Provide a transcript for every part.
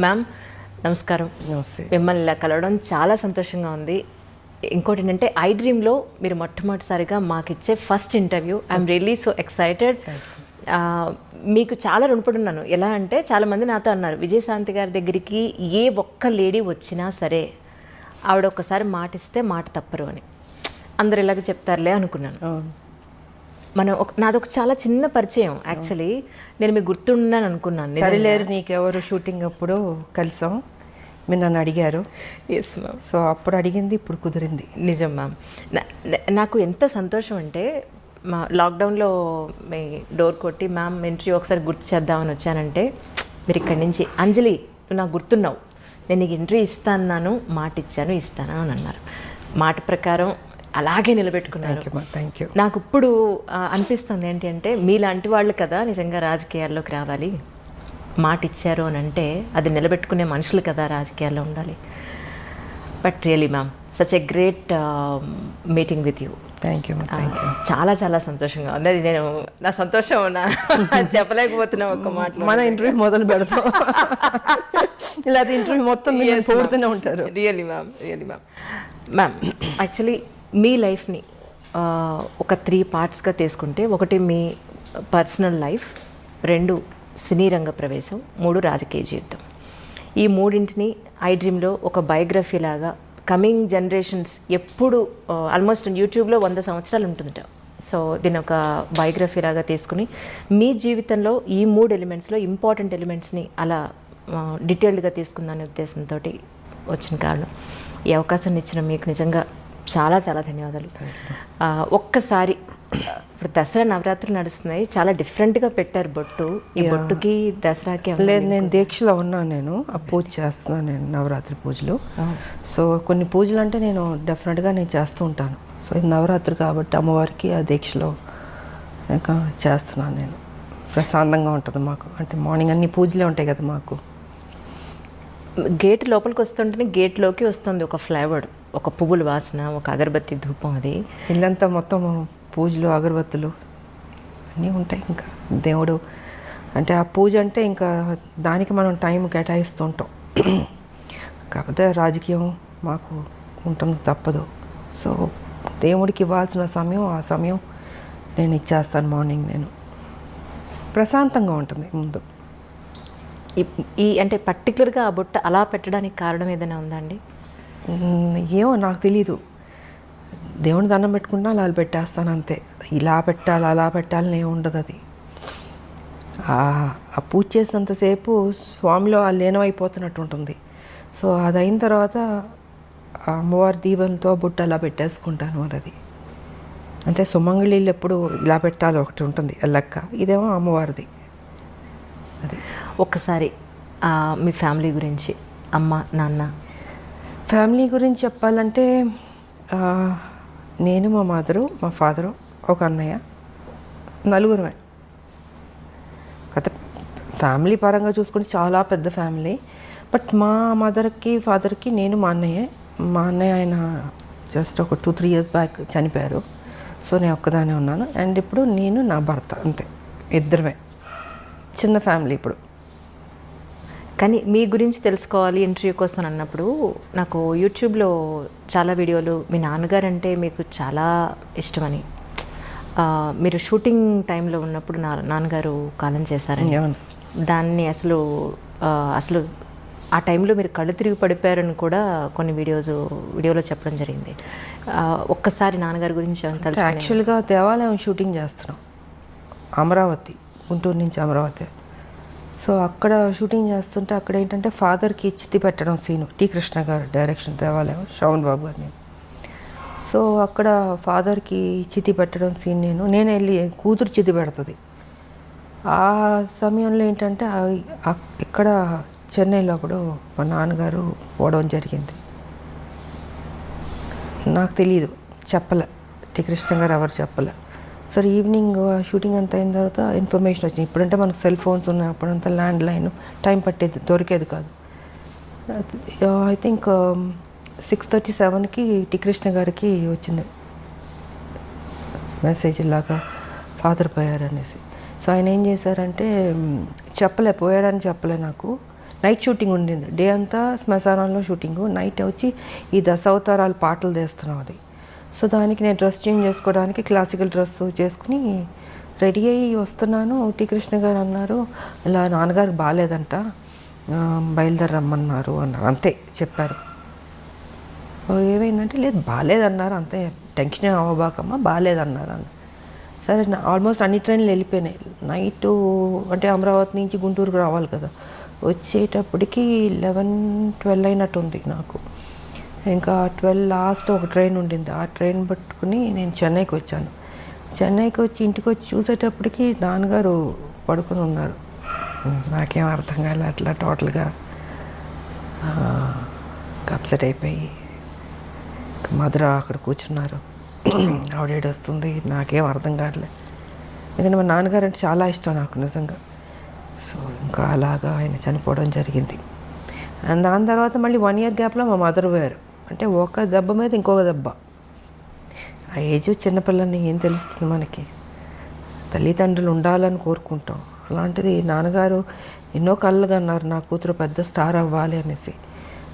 Ma'am నమస్కారం. నమస్తే. మిమ్మల్ని ఇలా కలవడం చాలా సంతోషంగా ఉంది. ఇంకోటి ఏంటంటే ఐ డ్రీమ్లో మీరు మొట్టమొదటిసారిగా మాకు ఇచ్చే first interview. I'm really so excited. మీకు చాలా రుణపడి ఉన్నాను. ఎలా అంటే చాలామంది నాతో అన్నారు, విజయశాంతి గారి దగ్గరికి ఏ ఒక్క లేడీ వచ్చినా సరే ఆవిడ ఒక్కసారి మాట ఇస్తే మాట తప్పరు అని. అందరు ఇలాగ చెప్తారులే అనుకున్నాను. నాది ఒక చాలా చిన్న పరిచయం. యాక్చువల్లీ నేను మీకు గుర్తున్నాను అనుకున్నాను. సరిలేరు నీకెవరు షూటింగ్ అప్పుడు కలిసాం, మీరు నన్ను అడిగారు. Yes ma'am. సో అప్పుడు అడిగింది ఇప్పుడు కుదిరింది. నిజం మ్యామ్. నాకు ఎంత సంతోషం అంటే మా లాక్డౌన్లో మీ డోర్ కొట్టి మ్యామ్ ఇంటర్వ్యూ ఒకసారి గుర్తు చేద్దామని వచ్చానంటే మీరు ఇక్కడి నుంచి అంజలి నువ్వు నాకు గుర్తున్నావు, నేను నీకు ఇంటర్వ్యూ ఇస్తాను, మాట ఇచ్చాను, ఇస్తాను అని అన్నారు. మాట ప్రకారం అలాగే నిలబెట్టుకున్నారు. Thank you. నాకు ఇప్పుడు అనిపిస్తుంది ఏంటి అంటే మీలాంటి వాళ్ళు కదా నిజంగా రాజకీయాల్లోకి రావాలి. మాట ఇచ్చారు అని అంటే అది నిలబెట్టుకునే మనుషులు కదా రాజకీయాల్లో ఉండాలి. But really ma'am such a great meeting with you. Thank you. చాలా చాలా సంతోషంగా ఉంది. అది నేను నా సంతోషం చెప్పలేకపోతున్నా ఒక్క మాట. మన ఇంటర్వ్యూ మొదలు పెడతాం, ఇలా ఇంటర్వ్యూ మొత్తం పూర్తనే ఉంటారు. Really ma'am. మ్యామ్ యాక్చువల్లీ మీ లైఫ్ని ఒక 3 పార్ట్స్గా తీసుకుంటే, ఒకటి మీ పర్సనల్ లైఫ్, 2 సినీ రంగ ప్రవేశం, 3 రాజకీయ జీవితం. ఈ మూడింటిని ఐ డ్రీమ్లో ఒక బయోగ్రఫీ లాగా కమింగ్ జనరేషన్స్ ఎప్పుడు ఆల్మోస్ట్ యూట్యూబ్లో 100 సంవత్సరాలు ఉంటుందట. సో దీని ఒక బయోగ్రఫీ లాగా తీసుకుని మీ జీవితంలో ఈ 3 ఎలిమెంట్స్లో ఇంపార్టెంట్ ఎలిమెంట్స్ని అలా డీటెయిల్డ్గా తీసుకుందనే ఉద్దేశంతో వచ్చిన కారణం. ఈ అవకాశాన్ని ఇచ్చిన మీకు నిజంగా చాలా చాలా ధన్యవాదాలు. ఒక్కసారి ఇప్పుడు దసరా నవరాత్రులు నడుస్తున్నాయి, చాలా డిఫరెంట్గా పెట్టారు బొట్టు. ఈ బొట్టుకి దసరాకి లేదు, నేను దీక్షలో ఉన్నాను. నేను ఆ పూజ చేస్తున్నాను, నేను నవరాత్రి పూజలు. సో కొన్ని పూజలు అంటే నేను డెఫినెట్గా నేను చేస్తూ ఉంటాను. సో ఇది నవరాత్రి కాబట్టి అమ్మవారికి ఆ దీక్షలో ఇంకా చేస్తున్నాను నేను. ప్రశాంతంగా ఉంటుంది మాకు, అంటే మార్నింగ్ అన్ని పూజలే ఉంటాయి కదా మాకు. గేట్ లోపలికి వస్తుంటేనే గేట్లోకి వస్తుంది ఒక ఫ్లేవర్, ఒక పువ్వుల వాసన, ఒక అగరబత్తి ధూపం. అది ఇల్లంతా మొత్తం పూజలు అగరబత్తులు అన్నీ ఉంటాయి. ఇంకా దేవుడు అంటే ఆ పూజ అంటే ఇంకా దానికి మనం టైం కేటాయిస్తూ ఉంటాం. కాకపోతే రాజకీయం మాకు ఉంటుంది, తప్పదు. సో దేవుడికి ఇవ్వాల్సిన సమయం ఆ సమయం నేను ఇచ్చేస్తాను. మార్నింగ్ నేను ప్రశాంతంగా ఉంటుంది ముందు. ఈ అంటే పర్టికులర్గా ఆ బుట్ట అలా పెట్టడానికి కారణం ఏదైనా ఉందా అండి? ఏమో నాకు తెలీదు. దేవుని దండం పెట్టుకున్నా అలా పెట్టేస్తాను అంతే. ఇలా పెట్టాలి అలా పెట్టాలని ఏమి ఉండదు. అది ఆ పూజ చేసినంతసేపు స్వామిలో ఆ లీనమైపోతున్నట్టు ఉంటుంది. సో అది అయిన తర్వాత ఆ అమ్మవారి దీవెనతో బుట్ట అలా పెట్టేసుకుంటాను. మరి అది అంటే సుమంగళీళ్ళు ఎప్పుడు ఇలా పెట్టాలి ఒకటి ఉంటుంది లెక్క. ఇదేమో అమ్మవారిది. అది ఒక్కసారి మీ ఫ్యామిలీ గురించి, అమ్మ నాన్న. ఫ్యామిలీ గురించి చెప్పాలంటే నేను, మా మదరు, మా ఫాదరు, ఒక అన్నయ్య, నలుగురమే. కథ ఫ్యామిలీ పరంగా చూసుకుంటే చాలా పెద్ద ఫ్యామిలీ. బట్ మా మదర్కి ఫాదర్కి నేను మా అన్నయ్య ఆయన జస్ట్ ఒక 2-3 years బ్యాక్ చనిపోయారు. సో నేను ఒక్కదానే ఉన్నాను. అండ్ ఇప్పుడు నేను నా భర్త, అంతే, ఇద్దరమే. చిన్న ఫ్యామిలీ ఇప్పుడు. కానీ మీ గురించి తెలుసుకోవాలి ఇంటర్వ్యూ కోసం అన్నప్పుడు నాకు యూట్యూబ్లో చాలా వీడియోలు మీ నాన్నగారు అంటే మీకు చాలా ఇష్టమని, మీరు షూటింగ్ టైంలో ఉన్నప్పుడు నాన్నగారు కాలం చేశారని, దాన్ని అసలు ఆ టైంలో మీరు కళ్ళు తిరిగి పడిపోయారని కూడా కొన్ని వీడియోలో చెప్పడం జరిగింది. ఒక్కసారి నాన్నగారి గురించి తెలుసు. యాక్చువల్గా దేవాలయం షూటింగ్ చేస్తున్నాం, అమరావతి, గుంటూరు నుంచి అమరావతి. సో అక్కడ షూటింగ్ చేస్తుంటే అక్కడ ఏంటంటే ఫాదర్కి చితి పెట్టడం సీను, టి కృష్ణ గారు డైరెక్షన్, దేవాలయం, శ్రవణ్ బాబు గారిని. సో అక్కడ ఫాదర్కి చితి పెట్టడం సీన్ నేను వెళ్ళి కూతురు చితి పెడుతుంది. ఆ సమయంలో ఏంటంటే ఇక్కడ చెన్నైలో కూడా మా నాన్నగారు పోవడం జరిగింది. నాకు తెలియదు, చెప్పలే, టి కృష్ణ గారు ఎవరు చెప్పలే. సరే ఈవినింగ్ షూటింగ్ అంతా అయిన తర్వాత ఇన్ఫర్మేషన్ వచ్చింది. ఇప్పుడంటే మనకు సెల్ ఫోన్స్ ఉన్నాయి, అప్పుడంతా ల్యాండ్ లైన్, టైం పట్టేది, దొరికేది కాదు. ఐ థింక్ 6:37కి టి కృష్ణ గారికి వచ్చింది మెసేజ్, ఇలాగా ఫాదర్ పోయారనేసి. సో ఆయన ఏం చేశారంటే పోయారని చెప్పలే నాకు, నైట్ షూటింగ్ ఉండింది. డే అంతా శ్మశానంలో షూటింగు, నైట్ వచ్చి ఈ దశావతారాలు పాటలు తీస్తున్నాం అది. సో దానికి నేను డ్రెస్ చేంజ్ చేసుకోవడానికి క్లాసికల్ డ్రెస్ చేసుకుని రెడీ అయ్యి వస్తున్నాను. టీ కృష్ణ గారు అన్నారు, ఇలా నాన్నగారికి బాగాలేదంట, బయలుదేరమ్మన్నారు అన్నారు. అంతే చెప్పారు. ఏమైందంటే లేదు బాగాలేదన్నారు, అంతే టెన్షన్ అవ్వబాకమ్మా, బాగాలేదన్నారు అన్న. సరే ఆల్మోస్ట్ అన్ని ట్రైన్లు వెళ్ళిపోయినాయి. నైటు అంటే అమరావతి నుంచి గుంటూరుకు రావాలి కదా, వచ్చేటప్పటికి 11-12 అయినట్టుంది నాకు. ఇంకా 12 లాస్ట్ ఒక ట్రైన్ ఉండింది, ఆ ట్రైన్ పట్టుకుని నేను చెన్నైకి వచ్చాను. చెన్నైకి వచ్చి ఇంటికి వచ్చి చూసేటప్పటికి నాన్నగారు పడుకొని ఉన్నారు. నాకేం అర్థం కాలే, అట్లా టోటల్గా అప్సెట్ అయిపోయి మధుర అక్కడ కూర్చున్నారు. ఆవిడ వస్తుంది, నాకేం అర్థం కావట్లేదు. ఎందుకంటే మా నాన్నగారు అంటే చాలా ఇష్టం నాకు నిజంగా. సో ఇంకా అలాగా ఆయన చనిపోవడం జరిగింది. అండ్ దాని తర్వాత మళ్ళీ 1 year గ్యాప్లో మా మదర్ పోయారు. అంటే ఒక దెబ్బ మీద ఇంకొక దెబ్బ. ఆ ఏజ్ చిన్నపిల్లని ఏం తెలుస్తుంది మనకి, తల్లిదండ్రులు ఉండాలని కోరుకుంటాం. అలాంటిది నాన్నగారు ఎన్నో కళ్ళుగా అన్నారు నా కూతురు పెద్ద స్టార్ అవ్వాలి అనేసి.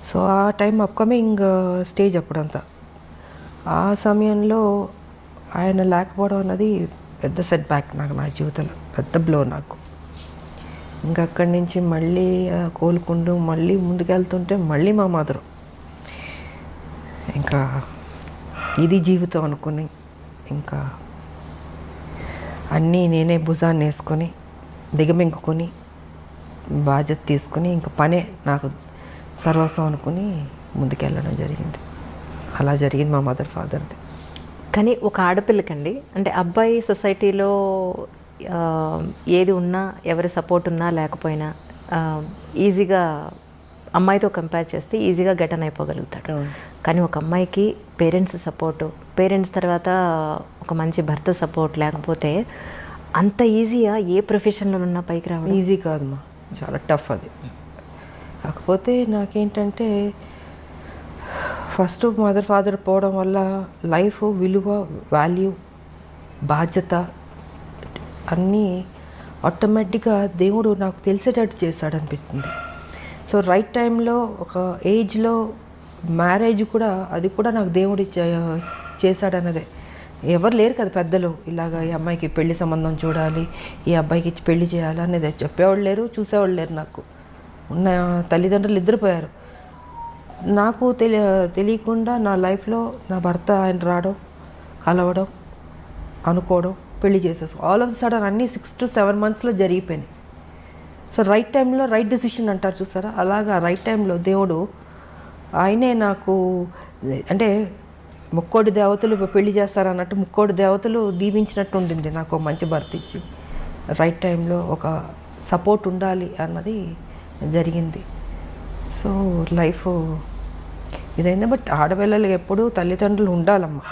సో ఆ టైం అప్కమింగ్ స్టేజ్ అప్పుడంతా. ఆ సమయంలో ఆయన లేకపోవడం అన్నది పెద్ద సెట్ బ్యాక్ నాకు, నా జీవితంలో పెద్ద బ్లో నాకు. ఇంకా అక్కడి నుంచి మళ్ళీ కోలుకుంటూ మళ్ళీ ముందుకెళ్తుంటే మళ్ళీ మా మదరు ఇంకా ఇది జీవితం అనుకుని ఇంకా అన్నీ నేనే భుజాన్ని వేసుకొని దిగమింగుకొని బాధ్యత తీసుకొని ఇంకా పనే నాకు సర్వస్వం అనుకుని ముందుకెళ్ళడం జరిగింది. అలా జరిగింది మా మదర్ ఫాదర్ది. కానీ ఒక ఆడపిల్లకండి, అంటే అబ్బాయి సొసైటీలో ఏది ఉన్నా, ఎవరి సపోర్ట్ ఉన్నా లేకపోయినా ఈజీగా అమ్మాయితో కంపేర్ చేస్తే ఈజీగా గెటన్ అయిపోగలుగుతాడు. కానీ ఒక అమ్మాయికి పేరెంట్స్ సపోర్టు, పేరెంట్స్ తర్వాత ఒక మంచి భర్త సపోర్ట్ లేకపోతే అంత ఈజీగా ఏ ప్రొఫెషన్లో ఉన్నా పైకి రావడం ఈజీ కాదమ్మా, చాలా టఫ్ అది. కాకపోతే నాకేంటంటే ఫస్ట్ మదర్ ఫాదర్ పోవడం వల్ల లైఫ్ విలువ, వాల్యూ, బాధ్యత అన్నీ ఆటోమేటిక్గా దేవుడు నాకు తెలిసేటట్టు చేశాడనిపిస్తుంది. సో రైట్ టైంలో ఒక ఏజ్లో మ్యారేజ్ కూడా, అది కూడా నాకు దేవుడు చేశాడన్నదే. ఎవరు లేరు కదా పెద్దలు, ఇలాగ ఈ అమ్మాయికి పెళ్లి సంబంధం చూడాలి, ఈ అబ్బాయికి పెళ్లి చేయాలి అనేది చెప్పేవాళ్ళు లేరు, చూసేవాళ్ళు లేరు. నాకు ఉన్న తల్లిదండ్రులు ఇద్దరు పోయారు. నాకు తెలియకుండా నా లైఫ్లో నా భర్త ఆయన రావడం, కలవడం, అనుకోవడం, పెళ్లి చేసేసి ఆల్ ఆఫ్ సడన్ అన్నీ 6 to 7 monthsలో జరిగిపోయినాయి. సో రైట్ టైంలో రైట్ డెసిషన్ అంటారు చూసారా, అలాగా రైట్ టైంలో దేవుడు ఆయనే నాకు, అంటే ముక్కోడి దేవతలు పెళ్లి చేస్తారన్నట్టు ముక్కోడి దేవతలు దీవించినట్టు ఉండింది నాకు మంచి భర్త ఇచ్చి. రైట్ టైంలో ఒక సపోర్ట్ ఉండాలి అన్నది జరిగింది. సో లైఫ్ ఇదైంది. బట్ ఆడపిల్లలకి ఎప్పుడూ తల్లిదండ్రులు ఉండాలమ్మా.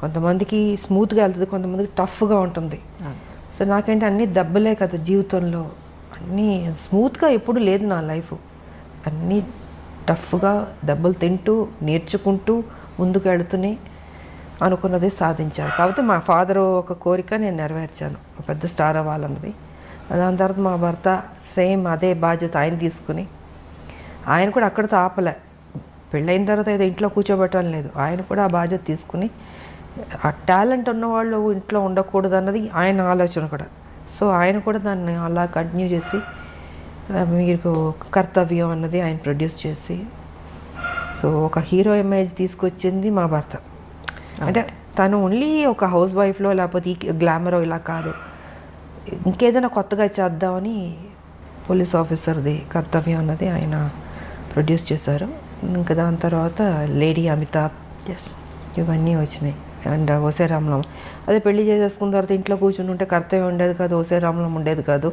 కొంతమందికి స్మూత్గా వెళ్తుంది, కొంతమందికి టఫ్గా ఉంటుంది. సో నాకేంటి అన్నీ దెబ్బలే కదా జీవితంలో, అన్నీ స్మూత్గా ఎప్పుడు లేదు నా లైఫ్. అన్నీ టఫ్గా దెబ్బలు తింటూ నేర్చుకుంటూ ముందుకు వెళుతూనే అనుకున్నది సాధించాను. కాబట్టి మా ఫాదర్ ఒక కోరిక నేను నెరవేర్చాను, పెద్ద స్టార్ అవ్వాలన్నది. దాని తర్వాత మా భర్త సేమ్ అదే బాధ్యత ఆయన తీసుకుని, ఆయన కూడా అక్కడితో ఆపలే. పెళ్ళైన తర్వాత ఏదో ఇంట్లో కూర్చోబెట్టడం లేదు, ఆయన కూడా ఆ బాధ్యత తీసుకుని, ఆ టాలెంట్ ఉన్నవాళ్ళు ఇంట్లో ఉండకూడదు అన్నది ఆయన ఆలోచన కూడా. సో ఆయన కూడా దాన్ని అలా కంటిన్యూ చేసి మీకు కర్తవ్యం అన్నది ఆయన ప్రొడ్యూస్ చేసి, సో ఒక హీరో ఇమేజ్ తీసుకొచ్చింది మా భర్త. అంటే తను ఓన్లీ ఒక హౌస్ వైఫ్లో లేకపోతే ఈ గ్లామరో ఇలా కాదు, ఇంకేదైనా కొత్తగా చేద్దామని పోలీస్ ఆఫీసర్ది కర్తవ్యం అన్నది ఆయన ప్రొడ్యూస్ చేశారు. ఇంకా దాని తర్వాత లేడీ అమితాబ్, ఇవన్నీ వచ్చినాయి. అండ్ ఓసే రామలం అదే పెళ్లి చేసేసుకున్న తర్వాత ఇంట్లో కూర్చుని ఉంటే కర్తవ్యం ఉండేది కాదు, ఓసే రామలం ఉండేది కాదు,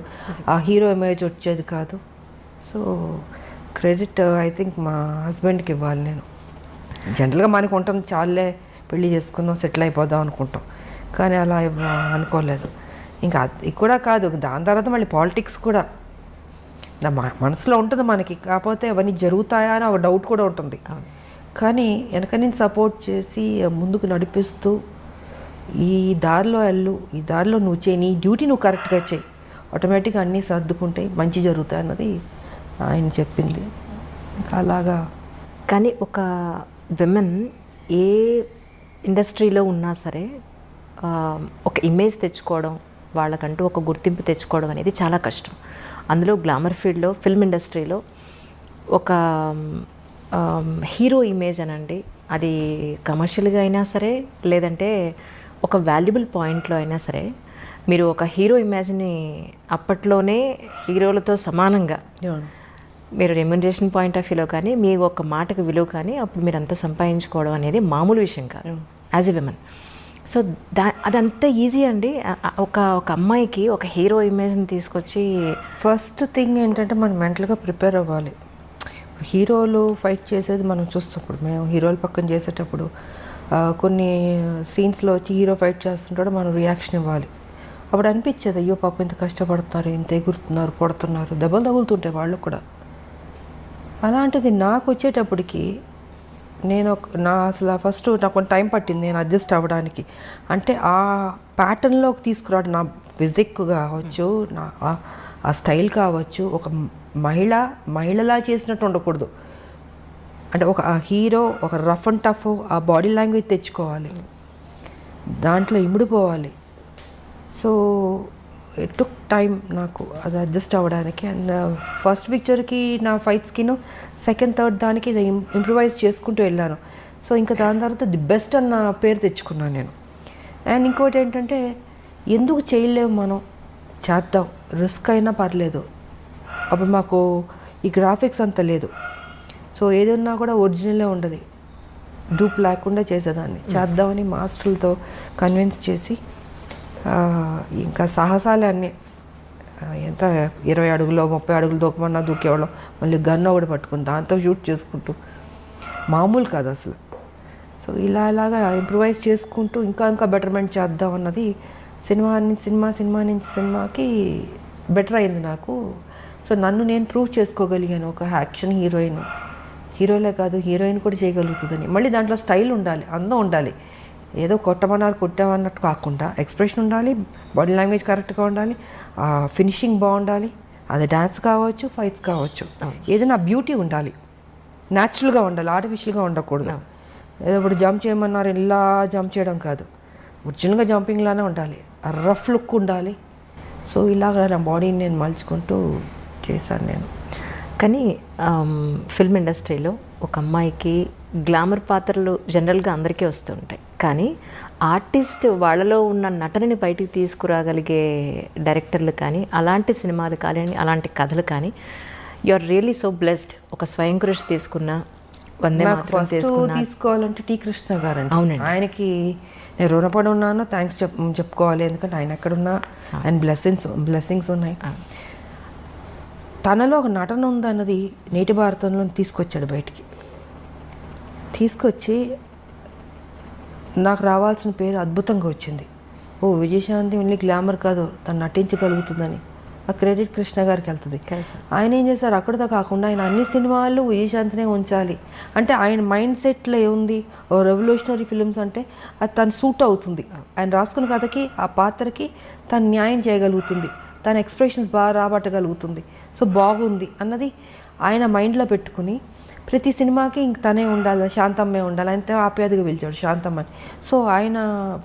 ఆ హీరో ఇమేజ్ వచ్చేది కాదు. సో క్రెడిట్ ఐ థింక్ మా హస్బెండ్కి ఇవ్వాలి నేను. జనరల్గా మనకు ఉంటుంది చాలే పెళ్లి చేసుకున్నాం సెటిల్ అయిపోదాం అనుకుంటాం, కానీ అలా అనుకోలేదు. ఇంకా అది కూడా కాదు, దాని తర్వాత మళ్ళీ పాలిటిక్స్ కూడా నా మనసులో ఉంటుంది మనకి, కాకపోతే అవన్నీ జరుగుతాయా అని ఒక డౌట్ కూడా ఉంటుంది. కానీ వెనక నేను సపోర్ట్ చేసి ముందుకు నడిపిస్తూ ఈ దారిలో వెళ్ళు, ఈ దారిలో నువ్వు చేయి, నీ డ్యూటీ నువ్వు కరెక్ట్గా చేయి, ఆటోమేటిక్గా అన్నీ సర్దుకుంటాయి, మంచి జరుగుతాయి అన్నది ఆయన చెప్పింది. ఇంకా అలాగా కానీ ఒక విమెన్ ఏ ఇండస్ట్రీలో ఉన్నా సరే ఒక ఇమేజ్ తెచ్చుకోవడం, వాళ్ళకంటూ ఒక గుర్తింపు తెచ్చుకోవడం అనేది చాలా కష్టం. అందులో గ్లామర్ ఫీల్డ్లో, ఫిల్మ్ ఇండస్ట్రీలో ఒక హీరో ఇమేజ్ అనండి, అది కమర్షియల్గా అయినా సరే లేదంటే ఒక వాల్యుబుల్ పాయింట్లో అయినా సరే, మీరు ఒక హీరో ఇమేజ్ని అప్పట్లోనే హీరోలతో సమానంగా మీరు రెమ్యునరేషన్ పాయింట్ ఆఫ్ వ్యూలో కానీ మీ ఒక మాటకు విలువ కానీ అప్పుడు మీరు అంతా సంపాదించుకోవడం అనేది మామూలు విషయం కాదు యాజ్ ఎ విమెన్. సో అదంతా ఈజీ అండి. ఒక అమ్మాయికి ఒక హీరో ఇమేజ్ని తీసుకొచ్చి ఫస్ట్ థింగ్ ఏంటంటే మనం మెంటల్గా ప్రిపేర్ అవ్వాలి. హీరోలు ఫైట్ చేసేది మనం చూస్తున్నప్పుడు, మేము హీరోలు పక్కన చేసేటప్పుడు కొన్ని సీన్స్లో వచ్చి హీరో ఫైట్ చేస్తుంటాడు, మనం రియాక్షన్ ఇవ్వాలి. అప్పుడు అనిపించేది అయ్యో పాపం ఇంత కష్టపడుతున్నారు, ఇంత ఎగురుతున్నారు, కొడుతున్నారు, దెబ్బలు తగులుతుంటాయి వాళ్ళు కూడా. అలాంటిది నాకు వచ్చేటప్పటికి అసలు ఫస్ట్ నాకు కొంచెం టైం పట్టింది నేను అడ్జస్ట్ అవ్వడానికి. అంటే ఆ ప్యాటర్న్లోకి తీసుకురావడం, నా ఫిజిక్ కావచ్చు, నా ఆ స్టైల్ కావచ్చు, ఒక మహిళలా చేసినట్టు ఉండకూడదు. అంటే ఒక హీరో ఒక రఫ్ అండ్ టఫ్ ఆ బాడీ లాంగ్వేజ్ తెచ్చుకోవాలి, దాంట్లో ఇమిడిపోవాలి. సో ఇట్ టుక్ టైం నాకు అది అడ్జస్ట్ అవ్వడానికి. అండ్ ఫస్ట్ పిక్చర్కి నా ఫైట్స్కిను సెకండ్ థర్డ్ దానికి ఇంప్రూవైజ్ చేసుకుంటూ వెళ్ళాను. సో ఇంకా దాని తర్వాత ది బెస్ట్ అన్న పేరు తెచ్చుకున్నాను నేను. అండ్ ఇంకోటి ఏంటంటే ఎందుకు చేయలేము, మనం చేద్దాం, రిస్క్ అయినా పర్లేదు. అప్పుడు మాకు ఈ గ్రాఫిక్స్ అంత లేదు, సో ఏదన్నా కూడా ఒరిజినలే ఉండదు, డూప్ లేకుండా చేసేదాన్ని. చేద్దామని మాస్టర్లతో కన్విన్స్ చేసి ఇంకా సాహసాలే అన్నీ. ఎంత 20 అడుగులో 30 అడుగులు దూకమన్నా దూకేవాళ్ళం. మళ్ళీ గన్ ఒకటి పట్టుకుని దాంతో షూట్ చేసుకుంటూ, మామూలు కాదు అసలు. సో ఇలాగా ఇంప్రూవైజ్ చేసుకుంటూ ఇంకా బెటర్మెంట్ చేద్దాం అన్నది సినిమా నుంచి సినిమాకి బెటర్ అయింది నాకు. సో నన్ను నేను ప్రూవ్ చేసుకోగలిగాను, ఒక యాక్షన్ హీరోలే కాదు హీరోయిన్ కూడా చేయగలుగుతుందని. మళ్ళీ దాంట్లో స్టైల్ ఉండాలి, అందం ఉండాలి. ఏదో కొట్టామన్నట్టు కాకుండా ఎక్స్ప్రెషన్ ఉండాలి, బాడీ లాంగ్వేజ్ కరెక్ట్గా ఉండాలి, ఫినిషింగ్ బాగుండాలి. అది డ్యాన్స్ కావచ్చు, ఫైట్స్ కావచ్చు, ఏదైనా బ్యూటీ ఉండాలి, న్యాచురల్గా ఉండాలి, ఆర్టిఫిషియల్గా ఉండకూడదు. ఏదో ఇప్పుడు జంప్ చేయమన్నారు ఇలా జంప్ చేయడం కాదు, ఒరిజినల్గా జంపింగ్లానే ఉండాలి, రఫ్ లుక్ ఉండాలి. సో ఇలాగ నా బాడీని నేను మలుచుకుంటూ చేశాను నేను. కానీ ఫిల్మ్ ఇండస్ట్రీలో ఒక అమ్మాయికి గ్లామర్ పాత్రలు జనరల్గా అందరికీ వస్తుంటాయి, కానీ ఆర్టిస్ట్ వాళ్ళలో ఉన్న నటనని బయటికి తీసుకురాగలిగే డైరెక్టర్లు కానీ, అలాంటి సినిమాలు కానీ, అలాంటి కథలు కానీ, you are really so blessed. ఒక స్వయం కృషి తీసుకున్న, వందే మాతరం తీసుకోవాలంటే టి కృష్ణ గారు అండి. అవునండి, ఆయనకి నేను రుణపడి ఉన్నాను, థ్యాంక్స్ చెప్పుకోవాలి. ఎందుకంటే ఆయన ఎక్కడున్నా ఆయన బ్లెస్సింగ్స్ ఉన్నాయి. తనలో ఒక నటన ఉందన్నది నేటి భారతంలో తీసుకొచ్చాడు బయటికి. తీసుకొచ్చి నాకు రావాల్సిన పేరు అద్భుతంగా వచ్చింది. విజయశాంతి ఓన్లీ గ్లామర్ కాదు, తను నటించగలుగుతుందని ఆ క్రెడిట్ కృష్ణ గారికి వెళ్తుంది. ఆయన ఏం చేశారు, అక్కడితో కాకుండా ఆయన అన్ని సినిమాల్లో విజయశాంతినే ఉంచాలి. అంటే ఆయన మైండ్ సెట్లో ఏముంది, ఓ రెవల్యూషనరీ ఫిల్మ్స్ అంటే అది తను సూట్ అవుతుంది, ఆయన రాసుకున్న కథకి ఆ పాత్రకి తను న్యాయం చేయగలుగుతుంది, తన ఎక్స్ప్రెషన్స్ బాగా రాబట్టగలుగుతుంది, సో బాగుంది అన్నది ఆయన మైండ్లో పెట్టుకుని ప్రతి సినిమాకి ఇంక తనే ఉండాలి, శాంతమ్మే ఉండాలి. ఆయనతో ఆప్యాయతగా పిలిచాడు శాంతమ్మని. సో ఆయన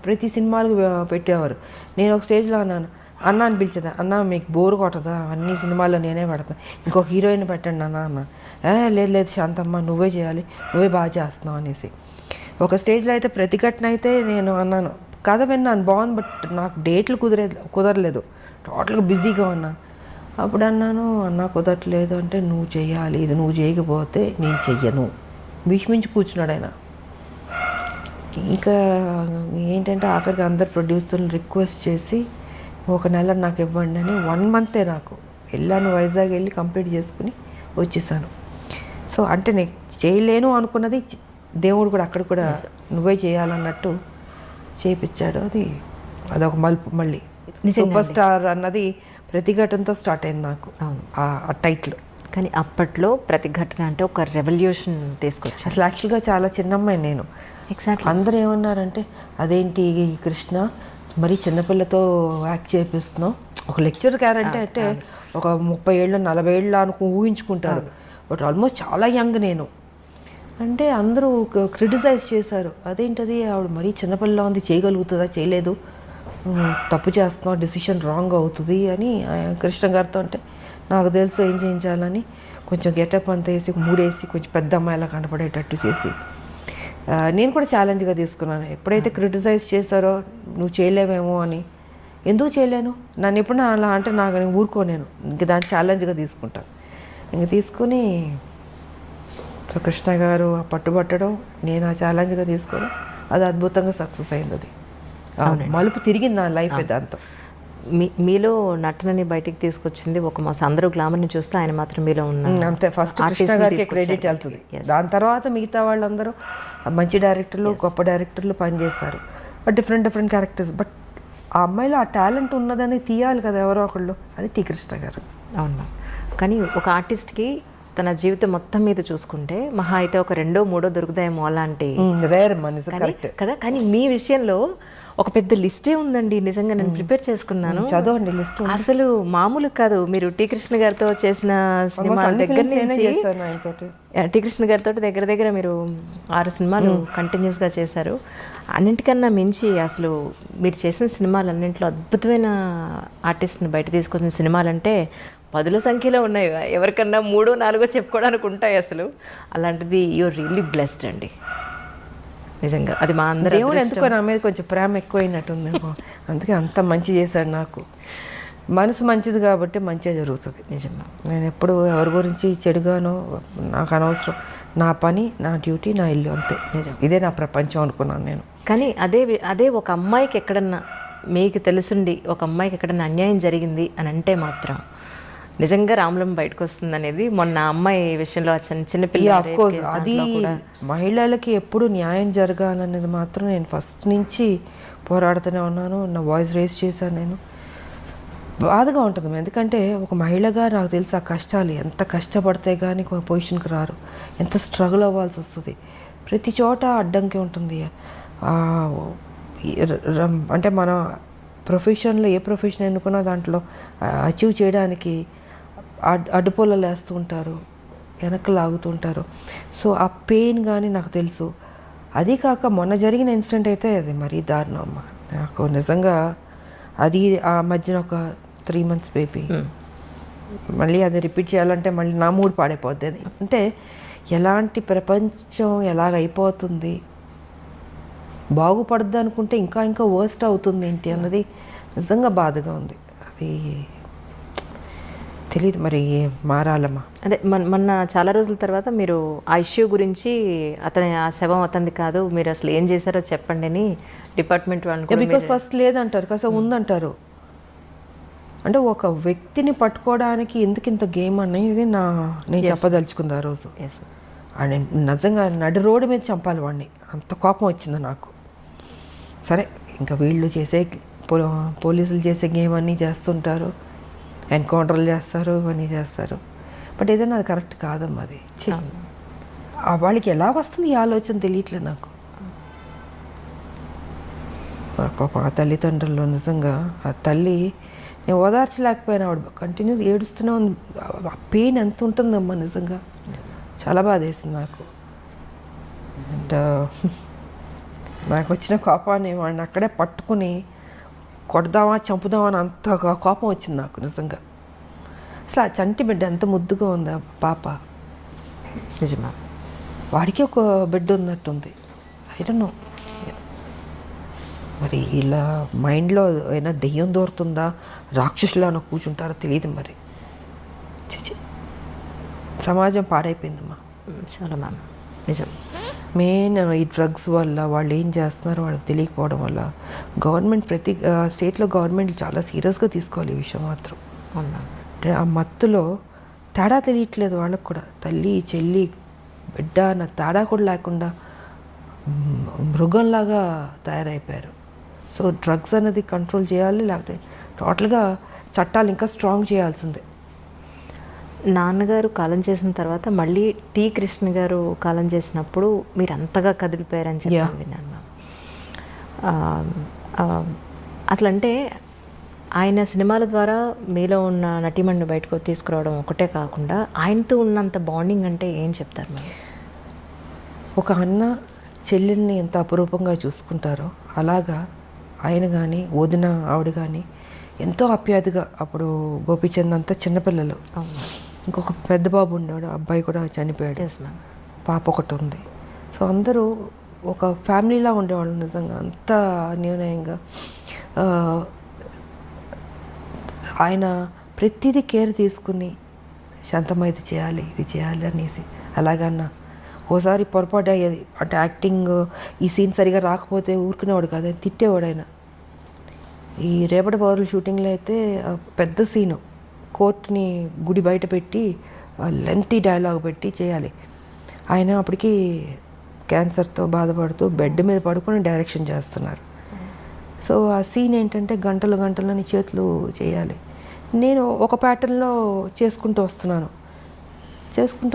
ప్రతి సినిమాలకు పెట్టేవారు. నేను ఒక స్టేజ్లో అన్న అని పిలిచేదా, అన్న మీకు బోరు కొట్టదా, అన్ని సినిమాల్లో నేనే పెడతాను, ఇంకొక హీరోయిన్ పెట్టండి అన్న. లేదు శాంతమ్మ నువ్వే చేయాలి, నువ్వే బాగా చేస్తున్నావు అనేసి. ఒక స్టేజ్లో అయితే ప్రతిఘటన అయితే నేను అన్నాను, కథ విన్నాను బాగుంది, బట్ నాకు డేట్లు కుదరలేదు, టోటల్గా బిజీగా ఉన్నాను. అప్పుడు అన్నాను, అన్న కుదరట్లేదు అంటే, నువ్వు చెయ్యాలి, ఇది నువ్వు చేయకపోతే నేను చెయ్యను, భీష్మించి కూర్చున్నాడు ఆయన. ఇంకా ఏంటంటే ఆఖరికి అందరు ప్రొడ్యూసర్లు రిక్వెస్ట్ చేసి 1 నెల నాకు ఇవ్వండి అని 1 మంతే నాకు వెళ్ళాను. వైజాగ్ వెళ్ళి కంప్లీట్ చేసుకుని వచ్చేసాను. సో అంటే నేను చేయలేను అనుకున్నది దేవుడు కూడా అక్కడ కూడా నువ్వే చేయాలన్నట్టు చేయించాడు. అదొక మలుపు. మళ్ళీ సూపర్ స్టార్ అన్నది ప్రతిఘటనతో స్టార్ట్ అయింది నాకు ఆ టైటిల్. కానీ అప్పట్లో ప్రతిఘటన అంటే ఒక రెవల్యూషన్ తీసుకొచ్చి, అసలు యాక్చువల్గా చాలా చిన్నమ్మాయి నేను. ఎగ్జాక్ట్లీ అందరూ ఏమన్నారంటే, అదేంటి కృష్ణ మరీ చిన్నపిల్లతో యాక్ట్ చేపిస్తున్నావు, ఒక లెక్చర్ క్యారెక్టర్ అంటే ఒక 30 ఏళ్ళు 40 ఏళ్ళు ఊహించుకుంటారు. బట్ ఆల్మోస్ట్ చాలా యంగ్ నేను. అంటే అందరూ క్రిటిసైజ్ చేశారు, అదేంటది ఆవిడ మరీ చిన్నపిల్లలా ఉంది, చేయగలుగుతుందా, చేయలేదు, తప్పు చేస్తున్నావు, డెసిషన్ రాంగ్ అవుతుంది అని కృష్ణ గారితో. అంటే నాకు తెలుసు ఏం చేయించాలని కొంచెం గెటప్ అంతా వేసి మూడేసి కొంచెం పెద్ద అమ్మాయిలా కనపడేటట్టు చేసి నేను కూడా ఛాలెంజ్గా తీసుకున్నాను. ఎప్పుడైతే క్రిటిసైజ్ చేశారో నువ్వు చేయలేవేమో అని, ఎందుకు చేయలేను, నన్ను ఎప్పుడైనా అలా అంటే నేను ఊరుకోలేను, ఇంక దాన్ని ఛాలెంజ్గా తీసుకుంటాను. ఇంక తీసుకుని సో కృష్ణ గారు పట్టుబట్టడం, నేను ఆ ఛాలెంజ్గా తీసుకోవడం, అది అద్భుతంగా సక్సెస్ అయింది. అది మలుపు తిరిగింది నా లైఫ్ దాంతో. మీలో నటనని బయటికి తీసుకొచ్చింది ఒక మాస్. అందరూ గ్లామర్ని చూస్తే ఆయన మాత్రం మీలో ఉన్న అంతే. ఫస్ట్ కృష్ణ గారికి క్రెడిట్ వెళ్తుంది. దాని తర్వాత మిగతా వాళ్ళందరూ మంచి డైరెక్టర్లు, గొప్ప డైరెక్టర్లు పనిచేస్తారు, బట్ డిఫరెంట్ క్యారెక్టర్స్. బట్ ఆ అమ్మాయిలో ఆ టాలెంట్ ఉన్నదని తీయాలి కదా ఎవరో ఒకళ్ళు, అది టీ కృష్ణ గారు. అవును. కానీ ఒక ఆర్టిస్ట్కి తన జీవితం మొత్తం మీద చూసుకుంటే మహా అయితే ఒక 2, 3 దొరుకుతాయేమో అలాంటి రేర్ కదా. కానీ మీ విషయంలో ఒక పెద్ద లిస్టే ఉందండి. నిజంగా నేను ప్రిపేర్ చేసుకున్నాను, చదవండి లిస్ట్. అసలు మామూలు కాదు. మీరు టీ కృష్ణ గారితో చేసిన సినిమాల దగ్గర నుంచి టీ కృష్ణ గారితో దగ్గర మీరు 6 సినిమాలు కంటిన్యూస్గా చేశారు. అన్నింటికన్నా మించి అసలు మీరు చేసిన సినిమాలన్నింటిలో అద్భుతమైన ఆర్టిస్ట్ని బయట తీసుకొచ్చిన సినిమాలంటే 10ల సంఖ్యలో ఉన్నాయి. ఎవరికన్నా 3, 4 చెప్పుకోవడానికి ఉంటాయి అసలు. అలాంటిది యూఆర్ రియల్లీ బ్లెస్డ్ అండి నిజంగా. అది మా అందరూ దేవుడు ఎందుకో నా మీద కొంచెం ప్రేమ ఎక్కువైనట్టుంది, అందుకే అంత మంచి చేశాడు నాకు. మనసు మంచిది కాబట్టి మంచిగా జరుగుతుంది. నిజంగా నేను ఎప్పుడు ఎవరి గురించి చెడుగానో నాకు అనవసరం. నా పని, నా డ్యూటీ, నా ఇల్లు, అంతే. ఇదే నా ప్రపంచం అనుకున్నాను నేను. కానీ అదే ఒక అమ్మాయికి ఎక్కడన్నా మీకు తెలుసుండి ఒక అమ్మాయికి ఎక్కడన్నా అన్యాయం జరిగింది అని అంటే మాత్రం నిజంగా రాములం బయటకు వస్తుంది అనేది మొన్న అమ్మాయి విషయంలో చిన్నపిల్ల. ఆఫ్ కోర్స్ అది మహిళలకి ఎప్పుడు న్యాయం జరగాలనేది మాత్రం నేను ఫస్ట్ నుంచి పోరాడుతూనే ఉన్నాను. నా వాయిస్ రేస్ చేశాను. నేను బాధగా ఉంటుంది, ఎందుకంటే ఒక మహిళగా నాకు తెలుసు ఆ కష్టాలు, ఎంత కష్టపడితే కానీ ఒక పొజిషన్కి రారు, ఎంత స్ట్రగుల్ అవ్వాల్సి వస్తుంది. ప్రతి చోట అడ్డంకి ఉంటుంది. అంటే మన ప్రొఫెషన్లో ఏ ప్రొఫెషన్ ఎన్నుకున్నా దాంట్లో అచీవ్ చేయడానికి అడ్డుపొలలు వేస్తూ ఉంటారు, వెనక్కి లాగుతుంటారు. సో ఆ పెయిన్ కానీ నాకు తెలుసు. అది కాక మొన్న జరిగిన ఇన్సిడెంట్ అయితే అది మరీ దారుణం అమ్మ. నాకు నిజంగా అది ఆ మధ్యన ఒక 3 months బేబీ, మళ్ళీ అది రిపీట్ చేయాలంటే మళ్ళీ నా మూడ్ పాడైపోద్ది. అది అంటే ఎలాంటి ప్రపంచం ఎలాగైపోతుంది, బాగుపడద్దు అనుకుంటే ఇంకా వర్స్ట్ అవుతుంది ఏంటి అన్నది నిజంగా బాధగా ఉంది. అది తెలియదు మరి, మారాలమ్మా. అదే మొన్న చాలా రోజుల తర్వాత మీరు ఆ ఇష్యూ గురించి ఆ శవం అతనిది కాదు, మీరు అసలు ఏం చేశారో చెప్పండి అని డిపార్ట్మెంట్ వాళ్ళు. బికాస్ ఫస్ట్ లేదంటారు, కాస్త ఉందంటారు. అంటే ఒక వ్యక్తిని పట్టుకోవడానికి ఎందుకు ఇంత గేమ్ అనేది నేను చెప్పదలుచుకుంది ఆ రోజు. అండ్ నిజంగా నడి రోడ్డు మీద చంపాలి వాడిని, అంత కోపం వచ్చింది నాకు. సరే, ఇంకా వీళ్ళు చేసే పోలీసులు చేసే గేమ్ అన్నీ చేస్తుంటారు, ఎన్కౌంటర్లు చేస్తారు, ఇవన్నీ చేస్తారు. బట్ ఏదైనా అది కరెక్ట్ కాదమ్మా. అది వాళ్ళకి ఎలా వస్తుంది ఈ ఆలోచన తెలియట్లేదు నాకు. పాప ఆ తల్లిదండ్రులు నిజంగా, ఆ తల్లి నేను ఓదార్చలేకపోయినా, ఆవిడ కంటిన్యూస్ ఏడుస్తూనే ఉంది. ఆ పెయిన్ ఎంత ఉంటుందమ్మా నిజంగా, చాలా బాధ వేసింది నాకు. అండ్ నాకు వచ్చిన కోపాన్ని వాడిని అక్కడే పట్టుకుని కొడదామా చంపుదామా అని అంత కోపం వచ్చింది నాకు నిజంగా. అసలు ఆ చంటి బిడ్డ ఎంత ముద్దుగా ఉంది ఆ పాప. నిజమా, వాడికి ఒక బిడ్డ ఉన్నట్టుంది. ఐ డోంట్ నో మరి ఇలా మైండ్లో ఏమైనా దెయ్యం దూరుతుందా, రాక్షసులా కూర్చుంటారో తెలియదు మరి. చిచి, సమాజం పాడైపోయిందమ్మా చాలా మ్యామ్. నిజం. మెయిన్ ఈ డ్రగ్స్ వల్ల వాళ్ళు ఏం చేస్తున్నారో వాళ్ళకి తెలియకపోవడం వల్ల గవర్నమెంట్ ప్రతి స్టేట్లో గవర్నమెంట్ చాలా సీరియస్గా తీసుకోవాలి ఈ విషయం మాత్రం. అంటే ఆ మత్తులో తేడా తెలియట్లేదు వాళ్ళకు కూడా. తల్లి చెల్లి బిడ్డ అన్న తేడా కూడా లేకుండా మృగంలాగా తయారైపోయారు. సో డ్రగ్స్ అనేది కంట్రోల్ చేయాలి, లేకపోతే టోటల్గా చట్టాలు ఇంకా స్ట్రాంగ్ చేయాల్సిందే. నాన్నగారు కాలం చేసిన తర్వాత మళ్ళీ టీ కృష్ణ గారు కాలం చేసినప్పుడు మీరు అంతగా కదిలిపోయారని చెప్పి విన్నాను. అసలు అంటే ఆయన సినిమాల ద్వారా మీలో ఉన్న నటిమణ్ణి బయటకు తీసుకురావడం ఒకటే కాకుండా ఆయనతో ఉన్నంత బాండింగ్ అంటే ఏం చెప్తారు మీరు? ఒక అన్న చెల్లెల్ని ఎంత అపురూపంగా చూసుకుంటారో అలాగా ఆయన కానీ వదిన ఆవిడ కానీ ఎంతో ఆప్యాయతగా. అప్పుడు గోపీచంద్ అంతా చిన్నపిల్లలు, ఇంకొక పెద్ద బాబు ఉండేవాడు, అబ్బాయి కూడా చనిపోయాడు, పాప ఒకటి ఉంది. సో అందరూ ఒక ఫ్యామిలీలా ఉండేవాళ్ళు నిజంగా, అంత అన్యోన్యంగా. ఆయన ప్రతిదీ కేర్ తీసుకుని శాంతమ్మ ఇది చేయాలి ఇది చేయాలి అనేసి. అలాగన్నా ఓసారి పొరపాటు అయ్యేది, అంటే యాక్టింగ్ ఈ సీన్ సరిగా రాకపోతే ఊరుకునేవాడు కాదు, ఆయన తిట్టేవాడు ఆయన. ఈ రేపటి పౌరుల షూటింగ్లో అయితే పెద్ద సీను, కోర్టుని గుడి బయట పెట్టి లెంతీ డైలాగ్ పెట్టి చేయాలి. ఆయన అప్పటికి క్యాన్సర్తో బాధపడుతూ బెడ్ మీద పడుకొని డైరెక్షన్ చేస్తున్నారు. సో ఆ సీన్ ఏంటంటే గంటలు గంటలని చేతులు చేయాలి. నేను ఒక ప్యాటర్న్లో చేసుకుంటూ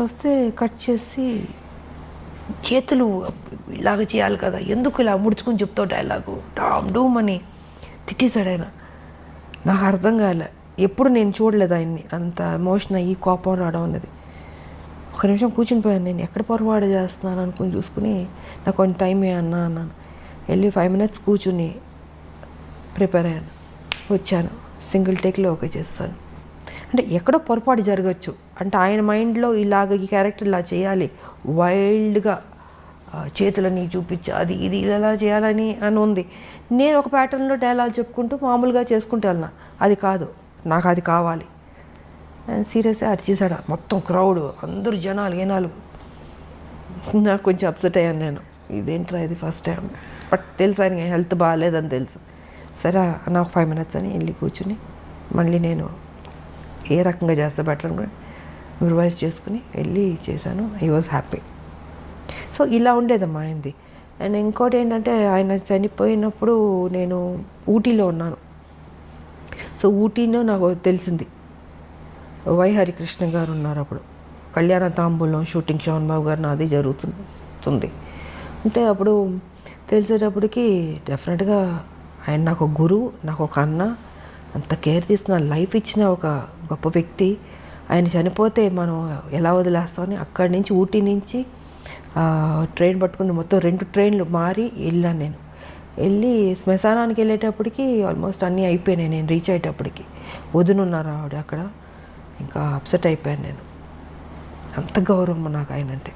వస్తే కట్ చేసి చేతులు ఇలాగ చేయాలి కదా, ఎందుకు ఇలా ముడుచుకుని చెప్తావు డైలాగు డామ్ డూమ్ అని తిట్టేశాడు ఆయన. నాకు అర్థం కాలే, ఎప్పుడు నేను చూడలేదు ఆయన్ని అంత ఎమోషన్ అయ్యి కోపం రావడం అనేది. ఒక నిమిషం కూర్చుని పోయాను, నేను ఎక్కడ పొరపాటు చేస్తున్నాను అనుకుని చూసుకుని నాకు కొంచెం టైం అన్నాను. వెళ్ళి 5 minutes కూర్చుని ప్రిపేర్ అయ్యాను, వచ్చాను, సింగిల్ టేక్లో ఓకే చేస్తాను. అంటే ఎక్కడో పొరపాటు జరగచ్చు, అంటే ఆయన మైండ్లో ఇలాగ ఈ క్యారెక్టర్ ఇలా చేయాలి, వైల్డ్గా చేతులని చూపించి అది ఇది ఇలా చేయాలని అని ఉంది. నేను ఒక ప్యాటర్న్లో డైలాగ్ చెప్పుకుంటూ మామూలుగా చేసుకుంటూ వెళ్ళినా, అది కాదు, నాకు అది కావాలి. సీరియస్గా అరిచేసాడు మొత్తం క్రౌడ్, అందరూ జనాలు. నాకు కొంచెం అప్సెట్ అయ్యాను నేను, ఇదేంట్రా ఇది ఫస్ట్ టైం. బట్ తెలుసు ఆయన హెల్త్ బాగాలేదని తెలుసు. సరే నాకు 5 minutes అని వెళ్ళి కూర్చుని మళ్ళీ నేను ఏ రకంగా చేస్తే బెటర్ అని రివైజ్ చేసుకుని వెళ్ళి చేశాను. I was happy. సో ఇలా ఉండేదమ్మా ఆయనది. అండ్ ఇంకోటి ఏంటంటే ఆయన చనిపోయినప్పుడు నేను ఊటీలో ఉన్నాను. సో ఊటీలో నాకు తెలిసింది వై హరికృష్ణ గారు ఉన్నారు. అప్పుడు కళ్యాణ తాంబూలం షూటింగ్ శోభన్ బాబు గారు నాది జరుగుతుంది. అంటే అప్పుడు తెలిసేటప్పటికి డెఫినెట్గా ఆయన నాకు ఒక గురువు, నాకు ఒక అన్న, అంత కేర్ తీసుకున్న లైఫ్ ఇచ్చిన ఒక గొప్ప వ్యక్తి. ఆయన చనిపోతే మనం ఎలా వదిలేస్తామని అక్కడి నుంచి ఊటీ నుంచి ట్రైన్ పట్టుకుని మొత్తం 2 ట్రైన్లు మారి వెళ్ళాను. నేను వెళ్ళి శ్మశానానికి వెళ్ళేటప్పటికి ఆల్మోస్ట్ అన్నీ అయిపోయినాయి. నేను రీచ్ అయ్యేటప్పటికి వదునున్నారు ఆవిడ అక్కడ. ఇంకా అప్సెట్ అయిపోయాను నేను, అంత గౌరవం నాకు ఆయన అంటే.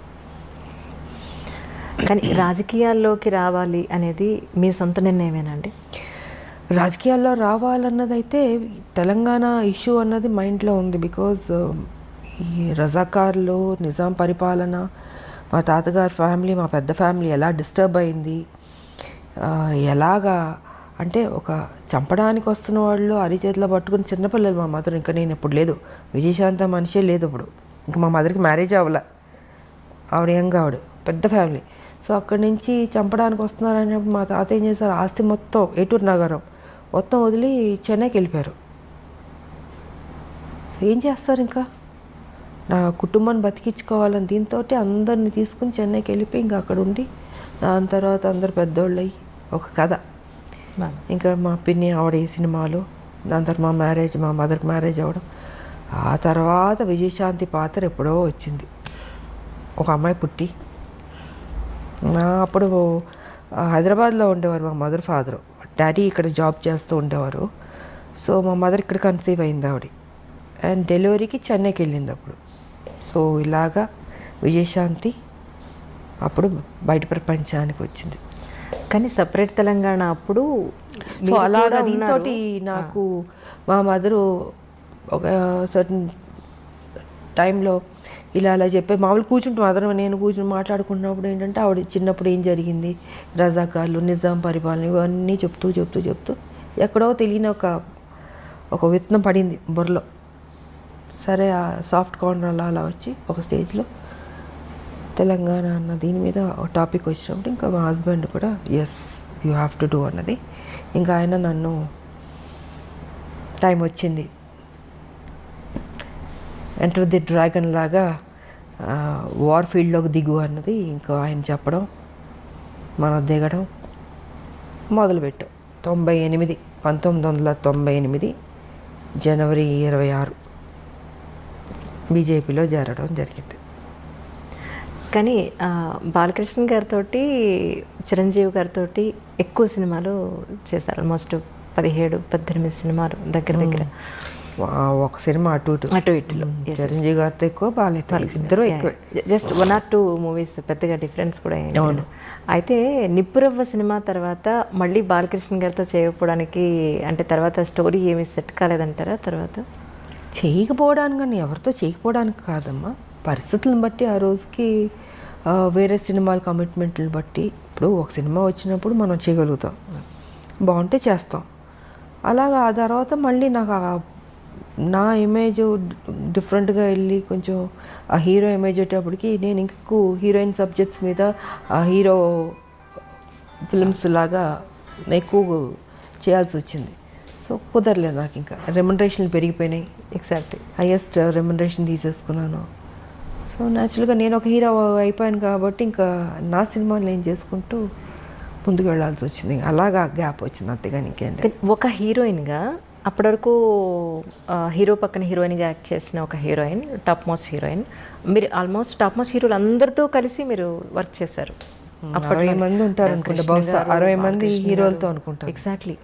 కానీ రాజకీయాల్లోకి రావాలి అనేది మీ సొంత నిర్ణయమేనండి? రాజకీయాల్లో రావాలన్నది అయితే తెలంగాణ ఇష్యూ అన్నది మైండ్లో ఉంది. బికాజ్ ఈ రజాకార్లు, నిజాం పరిపాలన, మా తాతగారి ఫ్యామిలీ, మా పెద్ద ఫ్యామిలీ ఎలా డిస్టర్బ్ అయింది, ఎలాగా అంటే ఒక చంపడానికి వస్తున్న వాళ్ళు అరిచేతిలో పట్టుకుని చిన్నపిల్లలు. మా మదర్, ఇంకా నేను ఇప్పుడు లేదు, విజయశాంత మనిషే లేదు ఇప్పుడు, ఇంకా మా మదర్కి మ్యారేజ్ అవ్వలే, ఆవిడ యంగ్, ఆవిడ పెద్ద ఫ్యామిలీ. సో అక్కడి నుంచి చంపడానికి వస్తున్నారని మా తాత ఏం చేశారు, ఆస్తి మొత్తం ఏటూరు నగరం మొత్తం వదిలి చెన్నైకి వెళ్ళిపోయారు. ఏం చేస్తారు, ఇంకా నా కుటుంబాన్ని బతికించుకోవాలని దీంతో అందరిని తీసుకుని చెన్నైకి వెళ్ళిపోయి ఇంకా అక్కడ ఉండి, దాని తర్వాత అందరు పెద్దోళ్ళు అయ్యి ఒక కథ. ఇంకా మా పిన్ని ఆవిడ ఈ సినిమాలు, దాని తర్వాత మా మ్యారేజ్, మా మదర్కి మ్యారేజ్ అవ్వడం. ఆ తర్వాత విజయశాంతి పాత్ర ఎప్పుడో వచ్చింది, ఒక అమ్మాయి పుట్టి. అప్పుడు హైదరాబాద్లో ఉండేవారు మా మదర్ ఫాదరు, డాడీ ఇక్కడ జాబ్ చేస్తూ ఉండేవారు. సో మా మదర్ ఇక్కడ కన్సీవ్ అయింది ఆవిడ, అండ్ డెలివరీకి చెన్నైకి వెళ్ళింది అప్పుడు. సో ఇలాగా విజయశాంతి అప్పుడు బయట ప్రపంచానికి వచ్చింది. కానీ సపరేట్ తెలంగాణ అప్పుడు సో అలాగా దీంతో నాకు మా మదరు ఒక సర్టన్ టైంలో ఇలా అలా చెప్పి మామూలు కూర్చుంటాం, మదర్ నేను కూర్చుని మాట్లాడుకుంటున్నప్పుడు ఏంటంటే ఆవిడ చిన్నప్పుడు ఏం జరిగింది, రజాకార్లు, నిజాం పరిపాలన, ఇవన్నీ చెప్తూ ఎక్కడో తెలియని ఒక విత్తనం పడింది బుర్రలో. సరే ఆ సాఫ్ట్ కార్నర్ అలా వచ్చి ఒక స్టేజ్లో తెలంగాణ అన్న దీని మీద ఒక టాపిక్ వచ్చినప్పుడు ఇంకా మా హస్బెండ్ కూడా yes you have to do అన్నది. ఇంకా ఆయన నన్ను టైం వచ్చింది, ఎంటర్ ది డ్రాగన్ లాగా వార్ ఫీల్డ్లోకి దిగు అన్నది ఇంకా ఆయన చెప్పడం, మనం దిగడం మొదలుపెట్టాం. 98 1998 జనవరి 26 బీజేపీలో చేరడం జరిగింది. కానీ బాలకృష్ణ గారితో చిరంజీవి గారితో ఎక్కువ సినిమాలు చేశారు. ఆల్మోస్ట్ 17-18 సినిమాలు దగ్గర ఒక సినిమా అటు ఇటులో. చిరంజీవి గారితో ఎక్కువ, బాలయ్యతో ఇద్దరు ఎక్కువ. జస్ట్ 1 or 2 మూవీస్, పెద్దగా డిఫరెన్స్ కూడా ఏం లేదు. అయితే నిప్పురవ్వ సినిమా తర్వాత మళ్ళీ బాలకృష్ణ గారితో చేయకపోవడానికి అంటే తర్వాత స్టోరీ ఏమీ సెట్ కాలేదంటారా? తర్వాత చేయకపోవడానికి కానీ ఎవరితో చేయకపోవడానికి కాదమ్మా, పరిస్థితులను బట్టి ఆ రోజుకి వేరే సినిమాల కమిట్మెంట్లను బట్టి. ఇప్పుడు ఒక సినిమా వచ్చినప్పుడు మనం చేయగలుగుతాం, బాగుంటే చేస్తాం. అలాగా ఆ తర్వాత మళ్ళీ నాకు నా ఇమేజ్ డిఫరెంట్గా వెళ్ళి కొంచెం ఆ హీరో ఇమేజ్ వచ్చేటప్పటికి నేను ఇంకూ హీరోయిన్ సబ్జెక్ట్స్ మీద ఆ హీరో ఫిల్మ్స్ లాగా ఎక్కువ చేయాల్సి వచ్చింది. సో కుదరలేదు నాకు, ఇంకా రెమ్యునరేషన్లు పెరిగిపోయినాయి. ఎగ్జాక్ట్లీ హైయెస్ట్ రెమ్యునరేషన్ తీసేసుకున్నాను. సో న్యాచురల్గా నేను ఒక హీరో అయిపోయాను కాబట్టి ఇంకా నా సినిమాలు నేను చేసుకుంటూ ముందుకు వెళ్ళాల్సి వచ్చింది. అలాగా గ్యాప్ వచ్చింది, అంతేగాని ఇంకేంటి. ఒక హీరోయిన్గా అప్పటి వరకు హీరో పక్కన హీరోయిన్గా యాక్ట్ చేసిన ఒక హీరోయిన్, టాప్ మోస్ట్ హీరోయిన్. మీరు ఆల్మోస్ట్ టాప్ మోస్ట్ హీరోలు అందరితో కలిసి మీరు వర్క్ చేశారు. 60 మంది ఉంటారు అనుకుంటా, బహుశా 60 మంది హీరోలతో అనుకుంటారు. ఎగ్జాక్ట్లీ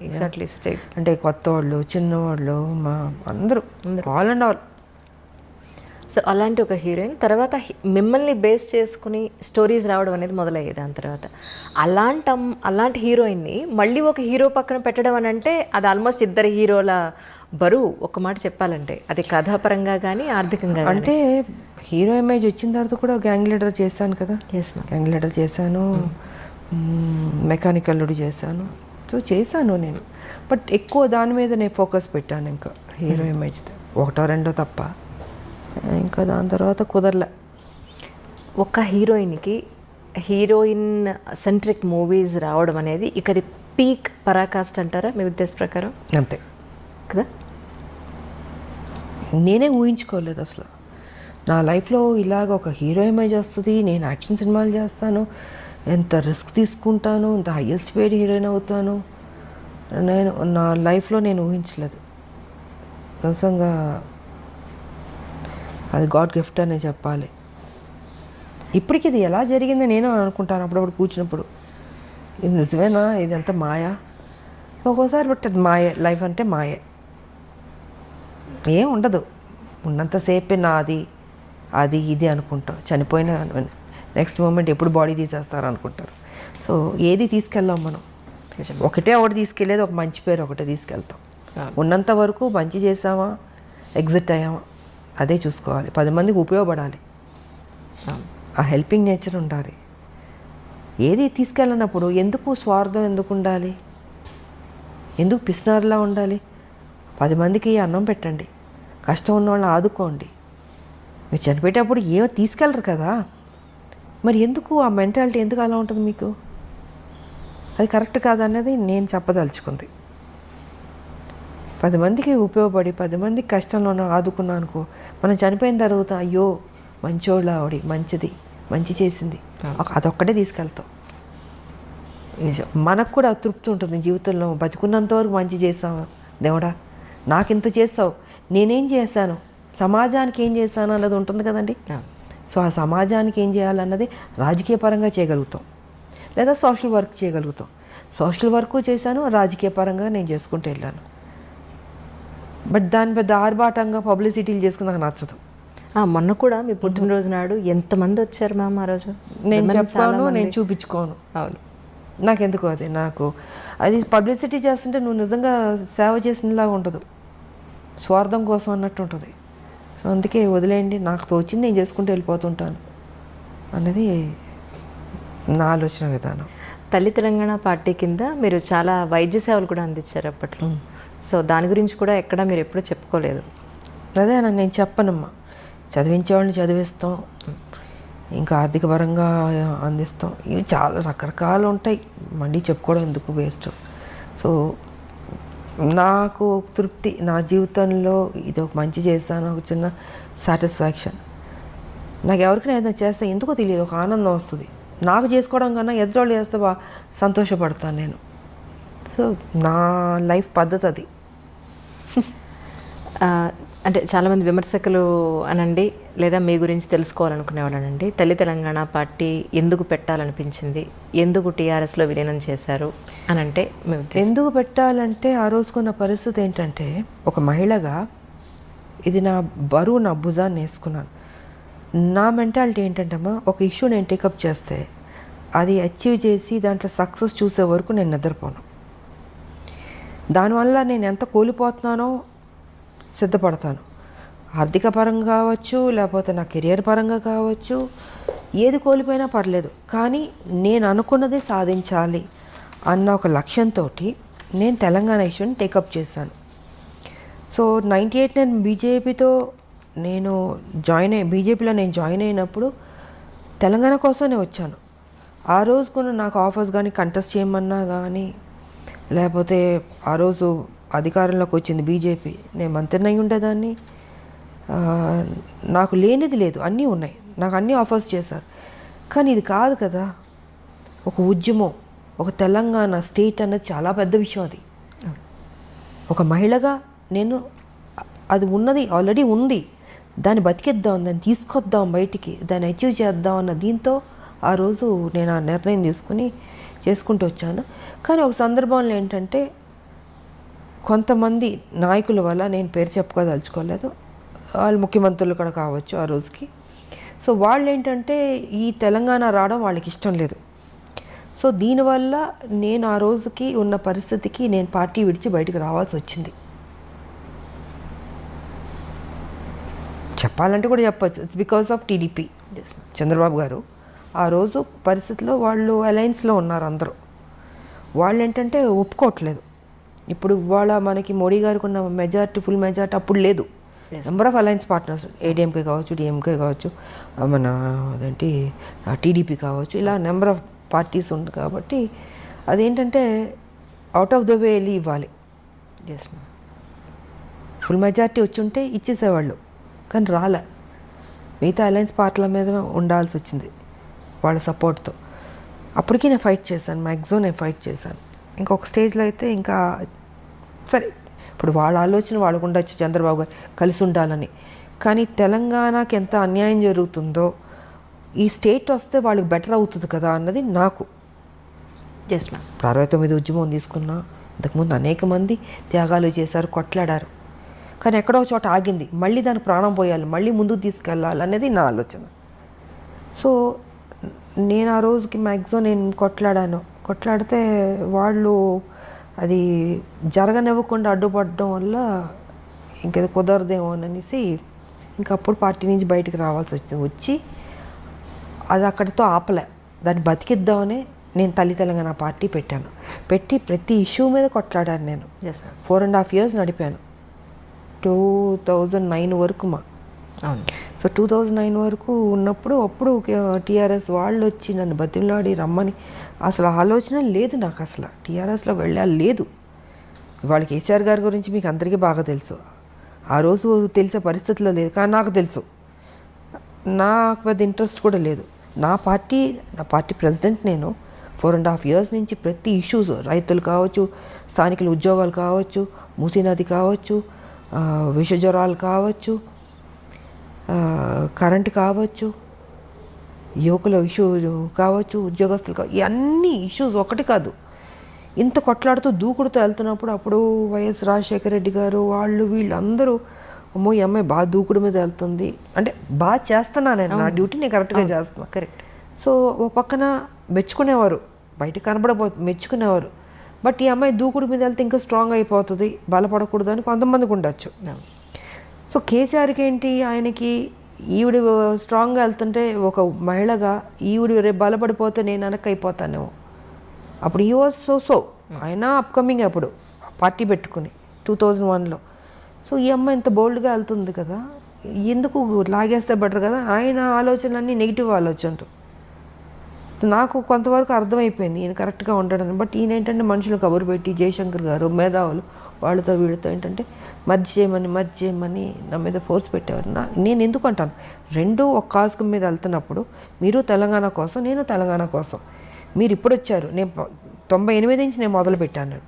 అంటే కొత్త వాళ్ళు, చిన్నవాళ్ళు, మా అందరూ ఆల్ అండ్ ఆల్. సో అలాంటి ఒక హీరోయిన్ తర్వాత మిమ్మల్ని బేస్ చేసుకుని స్టోరీస్ రావడం అనేది మొదలయ్యేది. దాని తర్వాత అలాంటి హీరోయిన్ని మళ్ళీ ఒక హీరో పక్కన పెట్టడం అని అంటే అది ఆల్మోస్ట్ ఇద్దరు హీరోల బరువు. ఒక మాట చెప్పాలంటే అది కథాపరంగా కానీ ఆర్థికంగా అంటే హీరో ఇమేజ్ వచ్చిన తర్వాత కూడా గ్యాంగ్ లీడర్ చేశాను కదా. గ్యాంగ్ లీడర్ చేశాను, మెకానికల్ అల్లుడు చేశాను. సో చేశాను నేను, బట్ ఎక్కువ దాని మీద నేను ఫోకస్ పెట్టాను. ఇంకా హీరో ఇమేజ్ ఒకటో రెండో తప్ప, ఇంకా దాని తర్వాత కుదరలే. ఒక హీరోయిన్కి హీరోయిన్ సెంట్రిక్ మూవీస్ రావడం అనేది ఇక అది పీక్ పరాకాష్ట అంటారా మీ ఉద్దేశ ప్రకారం? అంతే కదా. నేనే ఊహించుకోలేదు అసలు నా లైఫ్లో ఇలాగ ఒక హీరో ఇమేజ్ వస్తుంది, నేను యాక్షన్ సినిమాలు చేస్తాను, ఎంత రిస్క్ తీసుకుంటాను, ఎంత హైయెస్ట్ పేడ్ హీరోయిన్ అవుతాను, నేను నా లైఫ్లో నేను ఊహించలేదు. నిజంగా అది గాడ్ గిఫ్ట్ అనే చెప్పాలి. ఇప్పటికి ఇది ఎలా జరిగిందో నేను అనుకుంటాను అప్పుడప్పుడు కూర్చున్నప్పుడు, ఇది నిజమేనా, ఇది ఎంత మాయా ఒక్కోసారి. బట్ అది మాయే, లైఫ్ అంటే మాయే, ఏం ఉండదు. ఉన్నంతసేపే నాది అది ఇది అనుకుంటాం. చనిపోయిన నెక్స్ట్ మూమెంట్ ఎప్పుడు బాడీ తీసేస్తారు అనుకుంటారు. సో ఏది తీసుకెళ్ళాం మనం, ఒకటి తీసుకెళ్ళేది ఒక మంచి పేరు ఒకటే తీసుకెళ్తాం. ఉన్నంత వరకు మంచి చేసామా, ఎగ్జిట్ అయ్యామా, అదే చూసుకోవాలి. 10 మందికి ఉపయోగపడాలి, ఆ హెల్పింగ్ నేచర్ ఉండాలి. ఏది తీసుకెళ్ళినప్పుడు ఎందుకు స్వార్థం ఎందుకు ఉండాలి, ఎందుకు పిసినారులా ఉండాలి? 10 మందికి అన్నం పెట్టండి, కష్టం ఉన్న వాళ్ళని ఆదుకోండి. మీరు చనిపోయేటప్పుడు ఏమో తీసుకెళ్ళరు కదా, మరి ఎందుకు ఆ మెంటాలిటీ ఎందుకు అలా ఉంటుంది మీకు? అది కరెక్ట్ కాదనేది నేను చెప్పదలుచుకుంది. 10 మందికి ఉపయోగపడి 10 మందికి కష్టంలో ఆదుకున్నా అనుకో, మనం చనిపోయిన తర్వాత అయ్యో మంచోళ్ళ ఆవిడ, మంచిది, మంచి చేసింది, అదొక్కటే తీసుకెళ్తాం. నిజం. మనకు కూడా తృప్తి ఉంటుంది జీవితంలో. బతికున్నంత వరకు మంచి చేసాము, దేవుడా నాకు ఇంత చేస్తావు, నేనేం చేశాను, సమాజానికి ఏం చేశాను అన్నది ఉంటుంది కదండి. సో ఆ సమాజానికి ఏం చేయాలన్నది రాజకీయ పరంగా చేయగలుగుతాం, లేదా సోషల్ వర్క్ చేయగలుగుతాం. సోషల్ వర్క్ చేశాను, రాజకీయ పరంగా నేను చేసుకుంటూ వెళ్ళాను. బట్ దాని పెద్ద ఆర్భాటంగా పబ్లిసిటీలు చేసుకుని నాకు నచ్చదు. మొన్న కూడా మీ పుట్టినరోజు నాడు ఎంతమంది వచ్చారు మ్యామ్ ఆ రోజు? నేను చెప్పాను, నేను చూపించుకోను. అవును, నాకెందుకు అది పబ్లిసిటీ చేస్తుంటే నువ్వు నిజంగా సేవ చేసినలాగా ఉండదు, స్వార్థం కోసం అన్నట్టు ఉంటుంది. సో అందుకే వదిలేయండి, నాకు తోచింది నేను చేసుకుంటూ వెళ్ళిపోతుంటాను అనేది నా ఆలోచన విధానం. తల్లి తెలంగాణ పార్టీ కింద మీరు చాలా వైద్య సేవలు కూడా అందించారు అప్పట్లో. సో దాని గురించి కూడా ఎక్కడ మీరు ఎప్పుడూ చెప్పుకోలేదు. అదే నేను చెప్పనమ్మా, చదివించేవాళ్ళని చదివిస్తాం, ఇంకా ఆర్థిక పరంగా అందిస్తాం, ఇవి చాలా రకరకాలు ఉంటాయి, మళ్ళీ చెప్పుకోవడం ఎందుకు, వేస్ట్. సో నాకు తృప్తి, నా జీవితంలో ఇది ఒక మంచి చేస్తాను, ఒక చిన్న సాటిస్ఫాక్షన్. నాకు ఎవరికైనా ఏదైనా చేస్తే ఎందుకో తెలియదు, ఒక ఆనందం వస్తుంది. నాకు చేసుకోవడం కన్నా ఎదుటి వాళ్ళు చేస్తే సంతోషపడతాను నేను. సో నా లైఫ్ పద్ధతి అది. అంటే చాలామంది విమర్శకులు అనండి లేదా మీ గురించి తెలుసుకోవాలనుకునే వాళ్ళనండి, తల్లి తెలంగాణ పార్టీ ఎందుకు పెట్టాలనిపించింది, ఎందుకు టీఆర్ఎస్లో విలీనం చేశారు అని అంటే మేము ఎందుకు పెట్టాలంటే ఆ రోజుకున్న పరిస్థితి ఏంటంటే, ఒక మహిళగా ఇది నా బరువు నా భుజాన్ని వేసుకున్నాను. నా మెంటాలిటీ ఏంటంటమ్మా, ఒక ఇష్యూ నేను టేకప్ చేస్తే అది అచీవ్ చేసి దాంట్లో సక్సెస్ చూసే వరకు నేను నిద్రపోను. దానివల్ల నేను ఎంత కోల్పోతున్నానో సిద్ధపడతాను. ఆర్థిక పరంగా కావచ్చు, లేకపోతే నా కెరియర్ పరంగా కావచ్చు, ఏది కోల్పోయినా పర్లేదు, కానీ నేను అనుకున్నది సాధించాలి అన్న ఒక లక్ష్యంతో నేను తెలంగాణ ఇష్యూని టేకప్ చేశాను. సో 98 నేను బీజేపీలో నేను జాయిన్ అయినప్పుడు తెలంగాణ కోసమే వచ్చాను. ఆ రోజుకున్న నాకు ఆఫర్స్ కానీ కంటెస్ట్ చేయమన్నా కానీ, లేకపోతే ఆ రోజు అధికారంలోకి వచ్చింది బీజేపీ, నేను మంత్రిని అయి ఉండేదాన్ని. నాకు లేనిది లేదు, అన్నీ ఉన్నాయి, నాకు అన్నీ ఆఫర్స్ చేశారు. కానీ ఇది కాదు కదా, ఒక ఉద్యమం, ఒక తెలంగాణ స్టేట్ అనేది చాలా పెద్ద విషయం. అది ఒక మహిళగా నేను అది ఉన్నది ఆల్రెడీ ఉంది, దాన్ని బతికిద్దాం, దాన్ని తీసుకొద్దాం బయటికి, దాన్ని అచీవ్ చేద్దాం అన్న దీంతో ఆ రోజు నేను ఆ నిర్ణయం చేసుకుంటూ వచ్చాను. కానీ ఒక సందర్భంలో ఏంటంటే, కొంతమంది నాయకుల వల్ల, నేను పేరు చెప్పుకోదలుచుకోలేదు, వాళ్ళు ముఖ్యమంత్రులు కూడా కావచ్చు ఆ రోజుకి. సో వాళ్ళు ఏంటంటే ఈ తెలంగాణ రావడం వాళ్ళకి ఇష్టం లేదు. సో దీనివల్ల నేను ఆ రోజుకి ఉన్న పరిస్థితికి నేను పార్టీ విడిచి బయటకు రావాల్సి వచ్చింది. చెప్పాలంటే కూడా చెప్పచ్చు, it's because of TDP. Chandrababu గారు ఆ రోజు పరిస్థితిలో వాళ్ళు అలయన్స్లో ఉన్నారు అందరూ. వాళ్ళు ఏంటంటే ఒప్పుకోవట్లేదు. ఇప్పుడు ఇవాళ మనకి మోడీ గారికి ఉన్న మెజారిటీ, ఫుల్ మెజారిటీ అప్పుడు లేదు. Number of alliance partners, ADMK కావచ్చు, డిఎంకే కావచ్చు, మన అదేంటి టీడీపీ కావచ్చు, ఇలా నెంబర్ ఆఫ్ పార్టీస్ ఉంది. కాబట్టి అదేంటంటే అవుట్ ఆఫ్ ద వే వెళ్ళి ఇవ్వాలి. ఫుల్ మెజారిటీ వచ్చి ఉంటే ఇచ్చేసేవాళ్ళు, కానీ రాలే. మిగతా అలయన్స్ పార్టీల మీద ఉండాల్సి వచ్చింది వాళ్ళ సపోర్ట్తో. అప్పటికీ నేను ఫైట్ చేశాను, మ్యాక్సిమం నేను ఫైట్ చేశాను. ఇంకొక స్టేజ్లో అయితే ఇంకా సరే, ఇప్పుడు వాళ్ళ ఆలోచన వాళ్ళకు ఉండొచ్చు, చంద్రబాబు గారు కలిసి ఉండాలని. కానీ తెలంగాణకి ఎంత అన్యాయం జరుగుతుందో, ఈ స్టేట్ వస్తే వాళ్ళకి బెటర్ అవుతుంది కదా అన్నది నాకు. Yes ma'am. ఇప్పుడు 69 ఉద్యమం తీసుకున్నా, ఇంతకుముందు అనేక మంది త్యాగాలు చేశారు, కొట్లాడారు. కానీ ఎక్కడో చోట ఆగింది, మళ్ళీ దానికి ప్రాణం పోయాలి, మళ్ళీ ముందుకు తీసుకెళ్ళాలి అనేది నా ఆలోచన. సో నేను ఆ రోజుకి మ్యాక్సిమం నేను కొట్లాడితే వాళ్ళు అది జరగనివ్వకుండా అడ్డుపడడం వల్ల ఇంకేదో కుదరదేమో అనేసి ఇంకప్పుడు పార్టీ నుంచి బయటకు రావాల్సి వచ్చి అది అక్కడితో ఆపలే, దాన్ని బతికిద్దామని నేను తల్లి తెలంగాణ పార్టీ పెట్టి ప్రతి ఇష్యూ మీద కొట్లాడాను. నేను 4.5 years నడిపాను, 2009 వరకు సో 2009 వరకు ఉన్నప్పుడు అప్పుడు టీఆర్ఎస్ వాళ్ళు వచ్చి నన్ను బతిమలాడి రమ్మని, అసలు ఆలోచన లేదు నాకు, అసలు టీఆర్ఎస్లో వెళ్ళాలి లేదు. ఇవాళ కేసీఆర్ గారి గురించి మీకు అందరికీ బాగా తెలుసు, ఆ రోజు తెలిసే పరిస్థితిలో లేదు. కానీ నాకు తెలుసు, నాకు పెద్ద ఇంట్రెస్ట్ కూడా లేదు. నా పార్టీ ప్రెసిడెంట్ నేను. 4.5 years నుంచి ప్రతి ఇష్యూస్, రైతులు కావచ్చు, స్థానికుల ఉద్యోగాలు కావచ్చు, మూసీ నది కావచ్చు, విష జ్వరాలు కావచ్చు, కరెంటు కావచ్చు, యువకుల ఇష్యూ కావచ్చు, ఉద్యోగస్తులు కావచ్చు, ఇవన్నీ ఇష్యూస్ ఒకటి కాదు. ఇంత కొట్లాడుతూ దూకుడుతూ వెళ్తున్నప్పుడు అప్పుడు వైఎస్ రాజశేఖర రెడ్డి గారు వీళ్ళందరూ, అమ్మో ఈ అమ్మాయి బాగా దూకుడు మీద వెళ్తుంది అంటే బాగా చేస్తున్నాను నేను, నా డ్యూటీ నేను కరెక్ట్గా చేస్తున్నాను. కరెక్ట్. సో ఓ పక్కన మెచ్చుకునేవారు, బయట కనబడబోతుంది మెచ్చుకునేవారు. బట్ ఈ అమ్మాయి దూకుడు మీద వెళ్తే ఇంకా స్ట్రాంగ్ అయిపోతుంది, బలపడకూడదు అని కొంతమందికి ఉండొచ్చు. సో కేసీఆర్కి ఏంటి, ఆయనకి ఈవిడ స్ట్రాంగ్గా వెళ్తుంటే ఒక మహిళగా ఈవిడ రేపు బలపడిపోతే నేను వెనక్కి అయిపోతానేమో. అప్పుడు ఈ వాజ్ సో ఆయన అప్కమింగ్ అప్పుడు పార్టీ పెట్టుకుని 2001లో. సో ఈ అమ్మాయి ఇంత బోల్డ్గా వెళ్తుంది కదా, ఎందుకు లాగేస్తే బెటర్ కదా, ఆయన ఆలోచనలన్నీ నెగిటివ్ ఆలోచనలు. నాకు కొంతవరకు అర్థమైపోయింది ఈయన కరెక్ట్గా ఉండడని. బట్ ఈయన ఏంటంటే మనుషులు కబురు పెట్టి, జయశంకర్ గారు మేధావులు వాళ్ళతో వీళ్ళతో ఏంటంటే మర్జ్ చేయమని నా మీద ఫోర్స్ పెట్టేవారు. నేను ఎందుకు అంటాను, రెండు ఒక కాజ్ మీద వెళ్తున్నప్పుడు మీరు తెలంగాణ కోసం, నేను తెలంగాణ కోసం. మీరు ఇప్పుడు వచ్చారు, నేను 98 నుంచి నేను మొదలు పెట్టాను.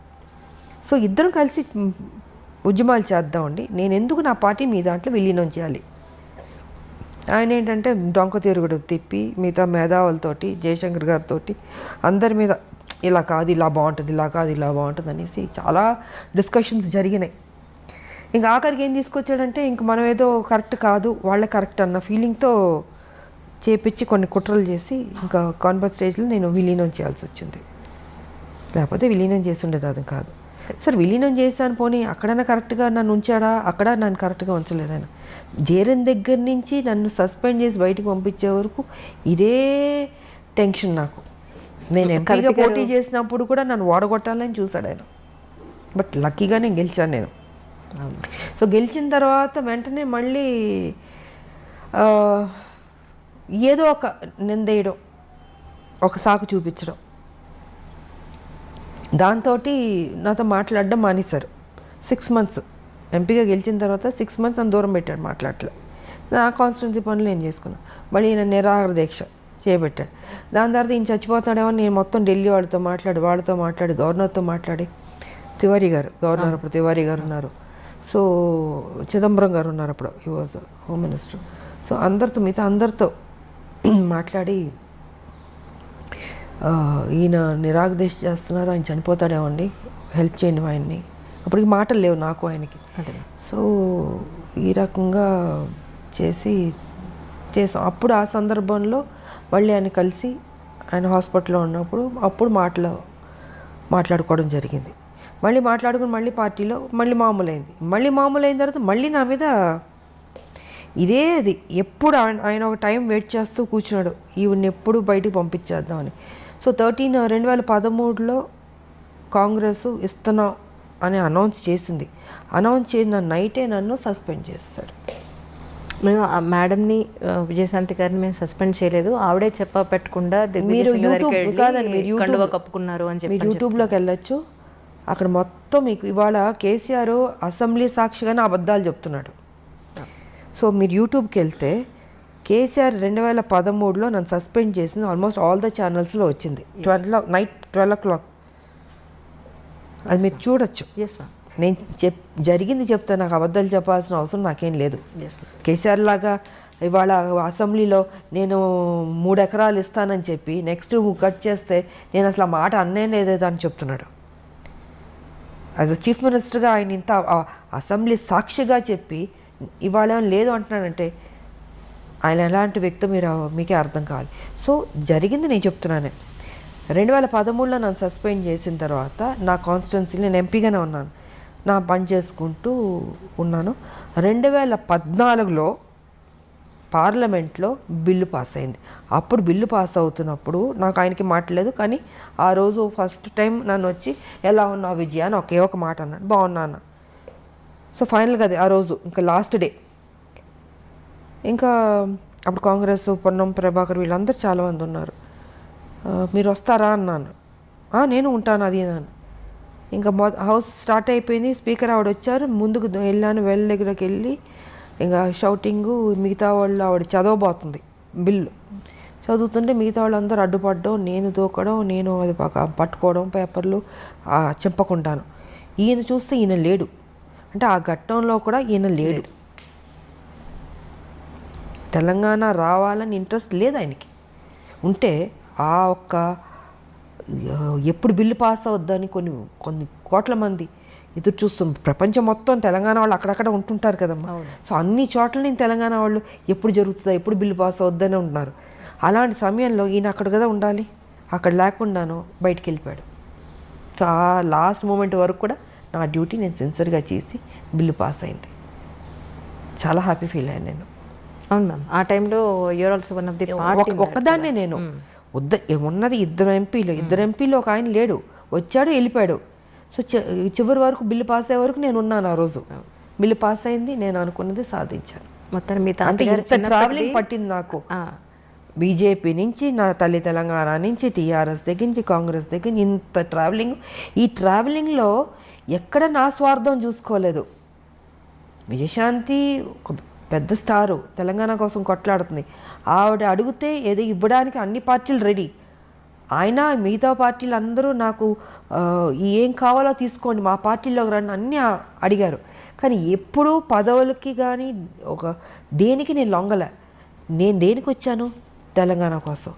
సో ఇద్దరం కలిసి ఉద్యమాలు చేద్దామండి, నేను ఎందుకు నా పార్టీ మీ దాంట్లో విలీనం చేయాలి. ఆయన ఏంటంటే డొంక తిరుగుడు తిప్పి మిగతా మేధావులతోటి జయశంకర్ గారితో అందరి మీద ఇలా కాదు ఇలా బాగుంటుంది, ఇలా కాదు ఇలా బాగుంటుంది అనేసి చాలా డిస్కషన్స్ జరిగినాయి. ఇంకా ఆఖరికి ఏం తీసుకొచ్చాడంటే ఇంక మనం ఏదో కరెక్ట్ కాదు వాళ్ళే కరెక్ట్ అన్న ఫీలింగ్తో చేపించి కొన్ని కుట్రలు చేసి ఇంకా కాన్ఫరెన్స్ స్టేజ్లో నేను విలీనం చేయాల్సి వచ్చింది. లేకపోతే విలీనం చేసి ఉండేది అది కాదు. సార్ విలీనం చేశాను పోనీ అక్కడైనా కరెక్ట్గా నన్ను ఉంచాడా, అక్కడ నన్ను కరెక్ట్గా ఉంచలేదు ఆయన. జేరన్ దగ్గర నుంచి నన్ను సస్పెండ్ చేసి బయటికి పంపించే వరకు ఇదే టెన్షన్ నాకు. నేను ఎంపీగా పోటీ చేసినప్పుడు కూడా నన్ను ఓడగొట్టాలని చూశాడు ఆయన. బట్ లక్కీగా నేను గెలిచాను నేను. సో గెలిచిన తర్వాత వెంటనే మళ్ళీ ఏదో ఒక నిందేయడం, ఒక సాకు చూపించడం, దాంతో నాతో మాట్లాడడం మానేశారు. 6 months ఎంపీగా గెలిచిన తర్వాత 6 months నన్ను దూరం పెట్టాడు, మాట్లాడలే. నా కాన్స్టిట్యున్సీ పనులు నేను చేసుకున్నాను. మళ్ళీ ఈయన నిరాహార దీక్ష చేయబెట్టాడు. దాని తర్వాత ఈయన చచ్చిపోతాడేమో నేను మొత్తం ఢిల్లీ వాళ్ళతో మాట్లాడి గవర్నర్తో మాట్లాడి, తివారీ గారు గవర్నర్ అప్పుడు తివారీ గారు ఉన్నారు, సో చిదంబరం గారు ఉన్నారు అప్పుడు, he was home minister. So అందరితో మిగతా అందరితో మాట్లాడి ఈయన నిరాగదీక్ష చేస్తున్నారు, ఆయన చనిపోతాడేమండి, హెల్ప్ చేయండి ఆయన్ని. అప్పటికి మాటలు లేవు నాకు ఆయనకి. సో ఈ రకంగా చేసాం. అప్పుడు ఆ సందర్భంలో మళ్ళీ ఆయన కలిసి ఆయన హాస్పిటల్లో ఉన్నప్పుడు అప్పుడు మాట్లాడుకోవడం జరిగింది. మళ్ళీ మాట్లాడుకుని మళ్ళీ పార్టీలో మళ్ళీ మామూలైంది. మళ్ళీ మామూలైన తర్వాత మళ్ళీ నా మీద ఇదే అది ఎప్పుడు ఆయన ఒక టైం వెయిట్ చేస్తూ కూర్చున్నాడు, ఈవిని ఎప్పుడు బయటికి పంపించేద్దామని. సో 2013లో కాంగ్రెస్ ఇస్తున్నాం అని అనౌన్స్ చేసింది. అనౌన్స్ చేసిన నైటే నన్ను సస్పెండ్ చేస్తాడు. మేము ఆ మేడంని విజయశాంతి గారిని మేము సస్పెండ్ చేయలేదు, ఆవిడే చెప్ప పెట్టకుండా మీరు యూట్యూబ్ కాదండి, మీరు కప్పుకున్నారు అని చెప్పి మీరు యూట్యూబ్లోకి వెళ్ళొచ్చు. అక్కడ మొత్తం మీకు ఇవాళ కేసీఆర్ అసెంబ్లీ సాక్షిగానే అబద్ధాలు చెప్తున్నాడు. సో మీరు యూట్యూబ్కి వెళ్తే కేసీఆర్ 2013లో నన్ను సస్పెండ్ చేసింది ఆల్మోస్ట్ ఆల్ ద ఛానల్స్లో వచ్చింది. నైట్ 12 o'clock అది మీరు చూడొచ్చు. నేను జరిగింది చెప్తే నాకు అబద్ధాలు చెప్పాల్సిన అవసరం నాకేం లేదు. కేసీఆర్ లాగా ఇవాళ అసెంబ్లీలో నేను 3 ఎకరాలు ఇస్తానని చెప్పి నెక్స్ట్ కట్ చేస్తే నేను అసలు ఆ మాట అన్నే లేదేదో అని చెప్తున్నాడు. యాజ్ అ చీఫ్ మినిస్టర్గా ఆయన ఇంత అసెంబ్లీ సాక్షిగా చెప్పి ఇవాళ లేదు అంటున్నాడంటే ఆయన ఎలాంటి వ్యక్తి మీకే అర్థం కావాలి. సో జరిగింది నేను చెప్తున్నానే. 2013లో నన్ను సస్పెండ్ చేసిన తర్వాత నా కాన్స్టిట్యున్సీలో నేను ఎంపీగానే ఉన్నాను, నా పని చేసుకుంటూ ఉన్నాను. 2014లో పార్లమెంట్లో బిల్లు పాస్ అయింది. అప్పుడు బిల్లు పాస్ అవుతున్నప్పుడు నాకు ఆయనకి మాట్లాడలేదు, కానీ ఆ రోజు ఫస్ట్ టైం నన్ను వచ్చి ఎలా ఉన్నావు విజయ అని ఒకే ఒక మాట అన్నాడు, బాగున్నా అన్న. సో ఫైనల్గా అది ఆ రోజు ఇంకా లాస్ట్ డే. ఇంకా అప్పుడు కాంగ్రెస్ పొన్నం ప్రభాకర్ వీళ్ళందరూ చాలామంది ఉన్నారు. మీరు వస్తారా అన్నాను. నేను ఉంటాను అది అన్నాను. ఇంకా హౌస్ స్టార్ట్ అయిపోయింది, స్పీకర్ ఆవిడ వచ్చారు, ముందుకు వెళ్ళాను, వెల్ దగ్గరకు వెళ్ళి ఇంకా షౌటింగు, మిగతా వాళ్ళు ఆవిడ చదవబోతుంది బిల్లు చదువుతుంటే మిగతా వాళ్ళందరూ అడ్డుపడడం, నేను దూకడం, నేను అది పట్టుకోవడం పేపర్లు చింపకుండాను. ఈయన చూస్తే ఈయన లేడు, అంటే ఆ ఘట్టంలో కూడా ఈయన లేడు. తెలంగాణ రావాలని ఇంట్రెస్ట్ లేదు ఆయనకి. ఉంటే ఆ ఒక్క ఎప్పుడు బిల్లు పాస్ అవుద్దని కొన్ని కోట్ల మంది ఎదురు చూస్తుంది. ప్రపంచం మొత్తం తెలంగాణ వాళ్ళు అక్కడక్కడ ఉంటుంటారు కదమ్మా. సో అన్ని చోట్ల నేను తెలంగాణ వాళ్ళు ఎప్పుడు జరుగుతుందా, ఎప్పుడు బిల్లు పాస్ అవుద్దని ఉంటున్నారు. అలాంటి సమయంలో ఈయన అక్కడ కదా ఉండాలి, అక్కడ లేకుండాను బయటికి వెళ్ళిపోయాడు. సో ఆ లాస్ట్ మూమెంట్ వరకు కూడా నా డ్యూటీ నేను సిన్సియర్గా చేసి బిల్లు పాస్ అయింది. చాలా హ్యాపీ ఫీల్ అయ్యాను నేను. అవును మ్యామ్, ఆ టైంలో you're also one of the party. ఒక్కదాన్నే నేను ఉన్నది ఇద్దరు ఎంపీలు ఒక ఆయన లేడు, వచ్చాడు వెళ్ళిపోయాడు. సో చివరి వరకు బిల్లు పాస్ అయ్యే వరకు నేను ఉన్నాను. ఆ రోజు బిల్లు పాస్ అయింది, నేను అనుకున్నది సాధించాను. మొత్తం అంటే ఇంత ట్రావెలింగ్ పట్టింది నాకు. బీజేపీ నుంచి, నా తల్లి తెలంగాణ నుంచి, టీఆర్ఎస్ దగ్గర నుంచి, కాంగ్రెస్ దగ్గర ఇంత ట్రావెలింగ్. ఈ ట్రావెలింగ్లో ఎక్కడ నా స్వార్థం చూసుకోలేదు. విజయశాంతి ఒక పెద్ద స్టారు, తెలంగాణ కోసం కొట్లాడుతుంది. ఆవిడ అడిగితే ఏదో ఇవ్వడానికి అన్ని పార్టీలు రెడీ. ఆయన మిగతా పార్టీలు అందరూ నాకు ఏం కావాలో తీసుకోండి, మా పార్టీలోకి రండి అన్నీ అడిగారు. కానీ ఎప్పుడూ పదవులకి కానీ దేనికి నేను లొంగలే. నేను దేనికి వచ్చాను? తెలంగాణ కోసం.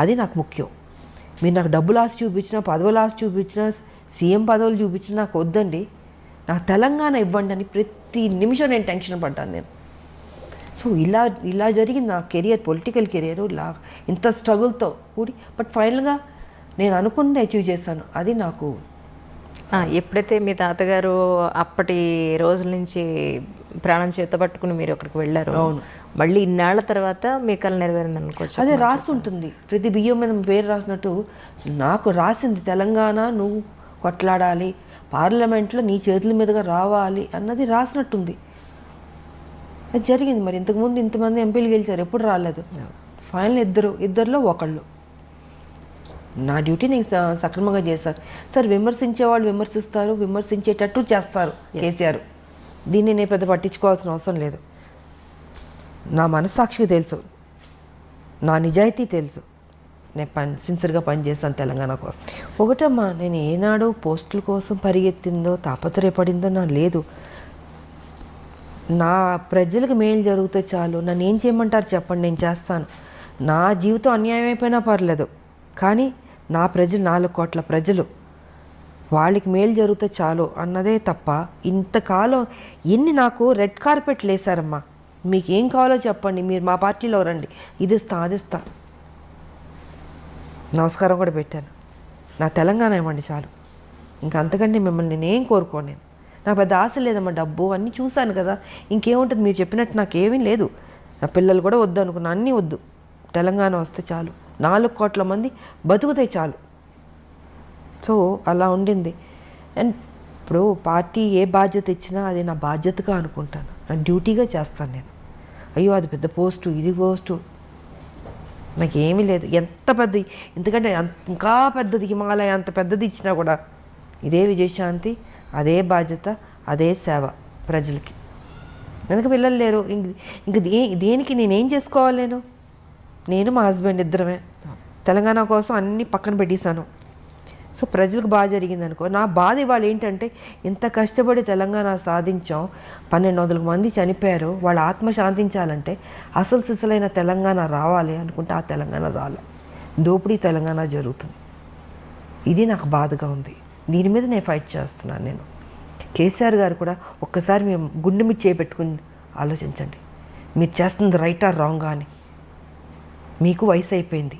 అది నాకు ముఖ్యం. మీరు నాకు డబ్బులు ఆశ చూపించినా, పదవులు ఆశ చూపించినా, సీఎం పదవులు చూపించినా నాకు వద్దండి. నాకు తెలంగాణ ఇవ్వండి అని ప్రతి నిమిషం నేను టెన్షన్ పడ్డాను నేను. సో ఇలా జరిగింది నా కెరియర్, పొలిటికల్ కెరియర్ ఇలా ఇంత స్ట్రగుల్తో కూడి. బట్ ఫైనల్గా నేను అనుకున్నది అచీవ్ చేశాను. అది నాకు ఎప్పుడైతే మీ తాతగారు అప్పటి రోజుల నుంచి ప్రాణం చేతపట్టుకుని మీరు అక్కడికి వెళ్ళారు, మళ్ళీ ఇన్నాళ్ల తర్వాత మీ కళ నెరవేరింది అనుకోవచ్చు. అదే రాస్తుంటుంది ప్రతి బియ్యం మీద పేరు రాసినట్టు నాకు రాసింది తెలంగాణ నువ్వు కొట్లాడాలి, పార్లమెంట్లో నీ చేతుల మీదుగా రావాలి అన్నది రాసినట్టుంది. అది జరిగింది. మరి ఇంతకుముందు ఇంతమంది ఎంపీలు గెలిచారు, ఎప్పుడు రాలేదు. ఫైనల్ ఇద్దరిలో ఒకళ్ళు. నా డ్యూటీ నేను సక్రమంగా చేశాను. సార్ విమర్శించే వాళ్ళు విమర్శిస్తారు, విమర్శించేటట్టు చేస్తారు కేసీఆర్. దీన్ని నేను పెద్ద పట్టించుకోవాల్సిన అవసరం లేదు. నా మనస్సాక్షికి తెలుసు, నా నిజాయితీ తెలుసు. నేను సిన్సియర్గా పనిచేస్తాను తెలంగాణ కోసం. ఒకటమ్మా, నేను ఏనాడు పోస్టుల కోసం పరిగెత్తిందో తాపత్రయపడిందో నా లేదు. నా ప్రజలకు మేలు జరిగితే చాలు. నన్ను ఏం చేయమంటారు చెప్పండి, నేను చేస్తాను. నా జీవితం అన్యాయం అయిపోయినా పర్లేదు, కానీ నా ప్రజలు 4 కోట్ల ప్రజలు, వాళ్ళకి మేలు జరిగితే చాలు అన్నదే తప్ప ఇంతకాలం ఎన్ని నాకు రెడ్ కార్పెట్లు వేశారమ్మా. మీకు ఏం కావాలో చెప్పండి, మీరు మా పార్టీలో రండి, ఇది ఇస్తా అది ఇస్తా. నమస్కారం కూడా పెట్టాను. నా తెలంగాణ ఇవ్వండి చాలు, ఇంకా అంతకంటే మిమ్మల్ని నేనేం కోరుకోను. నేను నాకు పెద్ద ఆశ లేదమ్మా. డబ్బు అన్నీ చూశాను కదా, ఇంకేముంటుంది. మీరు చెప్పినట్టు నాకేమీ లేదు. నా పిల్లలు కూడా వద్దు అనుకున్నా, అన్నీ వద్దు. తెలంగాణ వస్తే చాలు, 4 కోట్ల మంది బతుకుతాయి చాలు. సో అలా ఉండింది. అండ్ ఇప్పుడు పార్టీ ఏ బాధ్యత ఇచ్చినా అది నా బాధ్యతగా అనుకుంటాను, నా డ్యూటీగా చేస్తాను నేను. అయ్యో అది పెద్ద పోస్టు, ఇది పోస్టు, నాకేమీ లేదు. ఎంత పెద్ద, ఎందుకంటే ఇంకా పెద్దది హిమాలయ అంత పెద్దది ఇచ్చినా కూడా ఇదే విజయశాంతి, అదే బాధ్యత, అదే సేవ ప్రజలకి. ఎందుకు పిల్లలు లేరు, ఇంక దేనికి నేనేం చేసుకోవాలి? నేను మా హస్బెండ్ ఇద్దరమే తెలంగాణ కోసం అన్నీ పక్కన పెట్టేశాను. సో ప్రజలకు బాగా జరిగింది అనుకో. నా బాధ ఇవాళ ఏంటంటే, ఇంత కష్టపడి తెలంగాణ సాధించాం, 1200 మంది చనిపోయారు, వాళ్ళ ఆత్మ శాంతించాలంటే అసలు సిసలైన తెలంగాణ రావాలి అనుకుంటే ఆ తెలంగాణ రాలే. దోపిడీ తెలంగాణ జరుగుతుంది. ఇది నాకు బాధగా ఉంది. దీని మీద నేను ఫైట్ చేస్తున్నాను. నేను కేసీఆర్ గారు కూడా ఒక్కసారి మేము గుండె మీద చేపెట్టుకుని ఆలోచించండి, మీరు చేస్తుంది రైటా రాంగా అని. మీకు వయసు అయిపోయింది,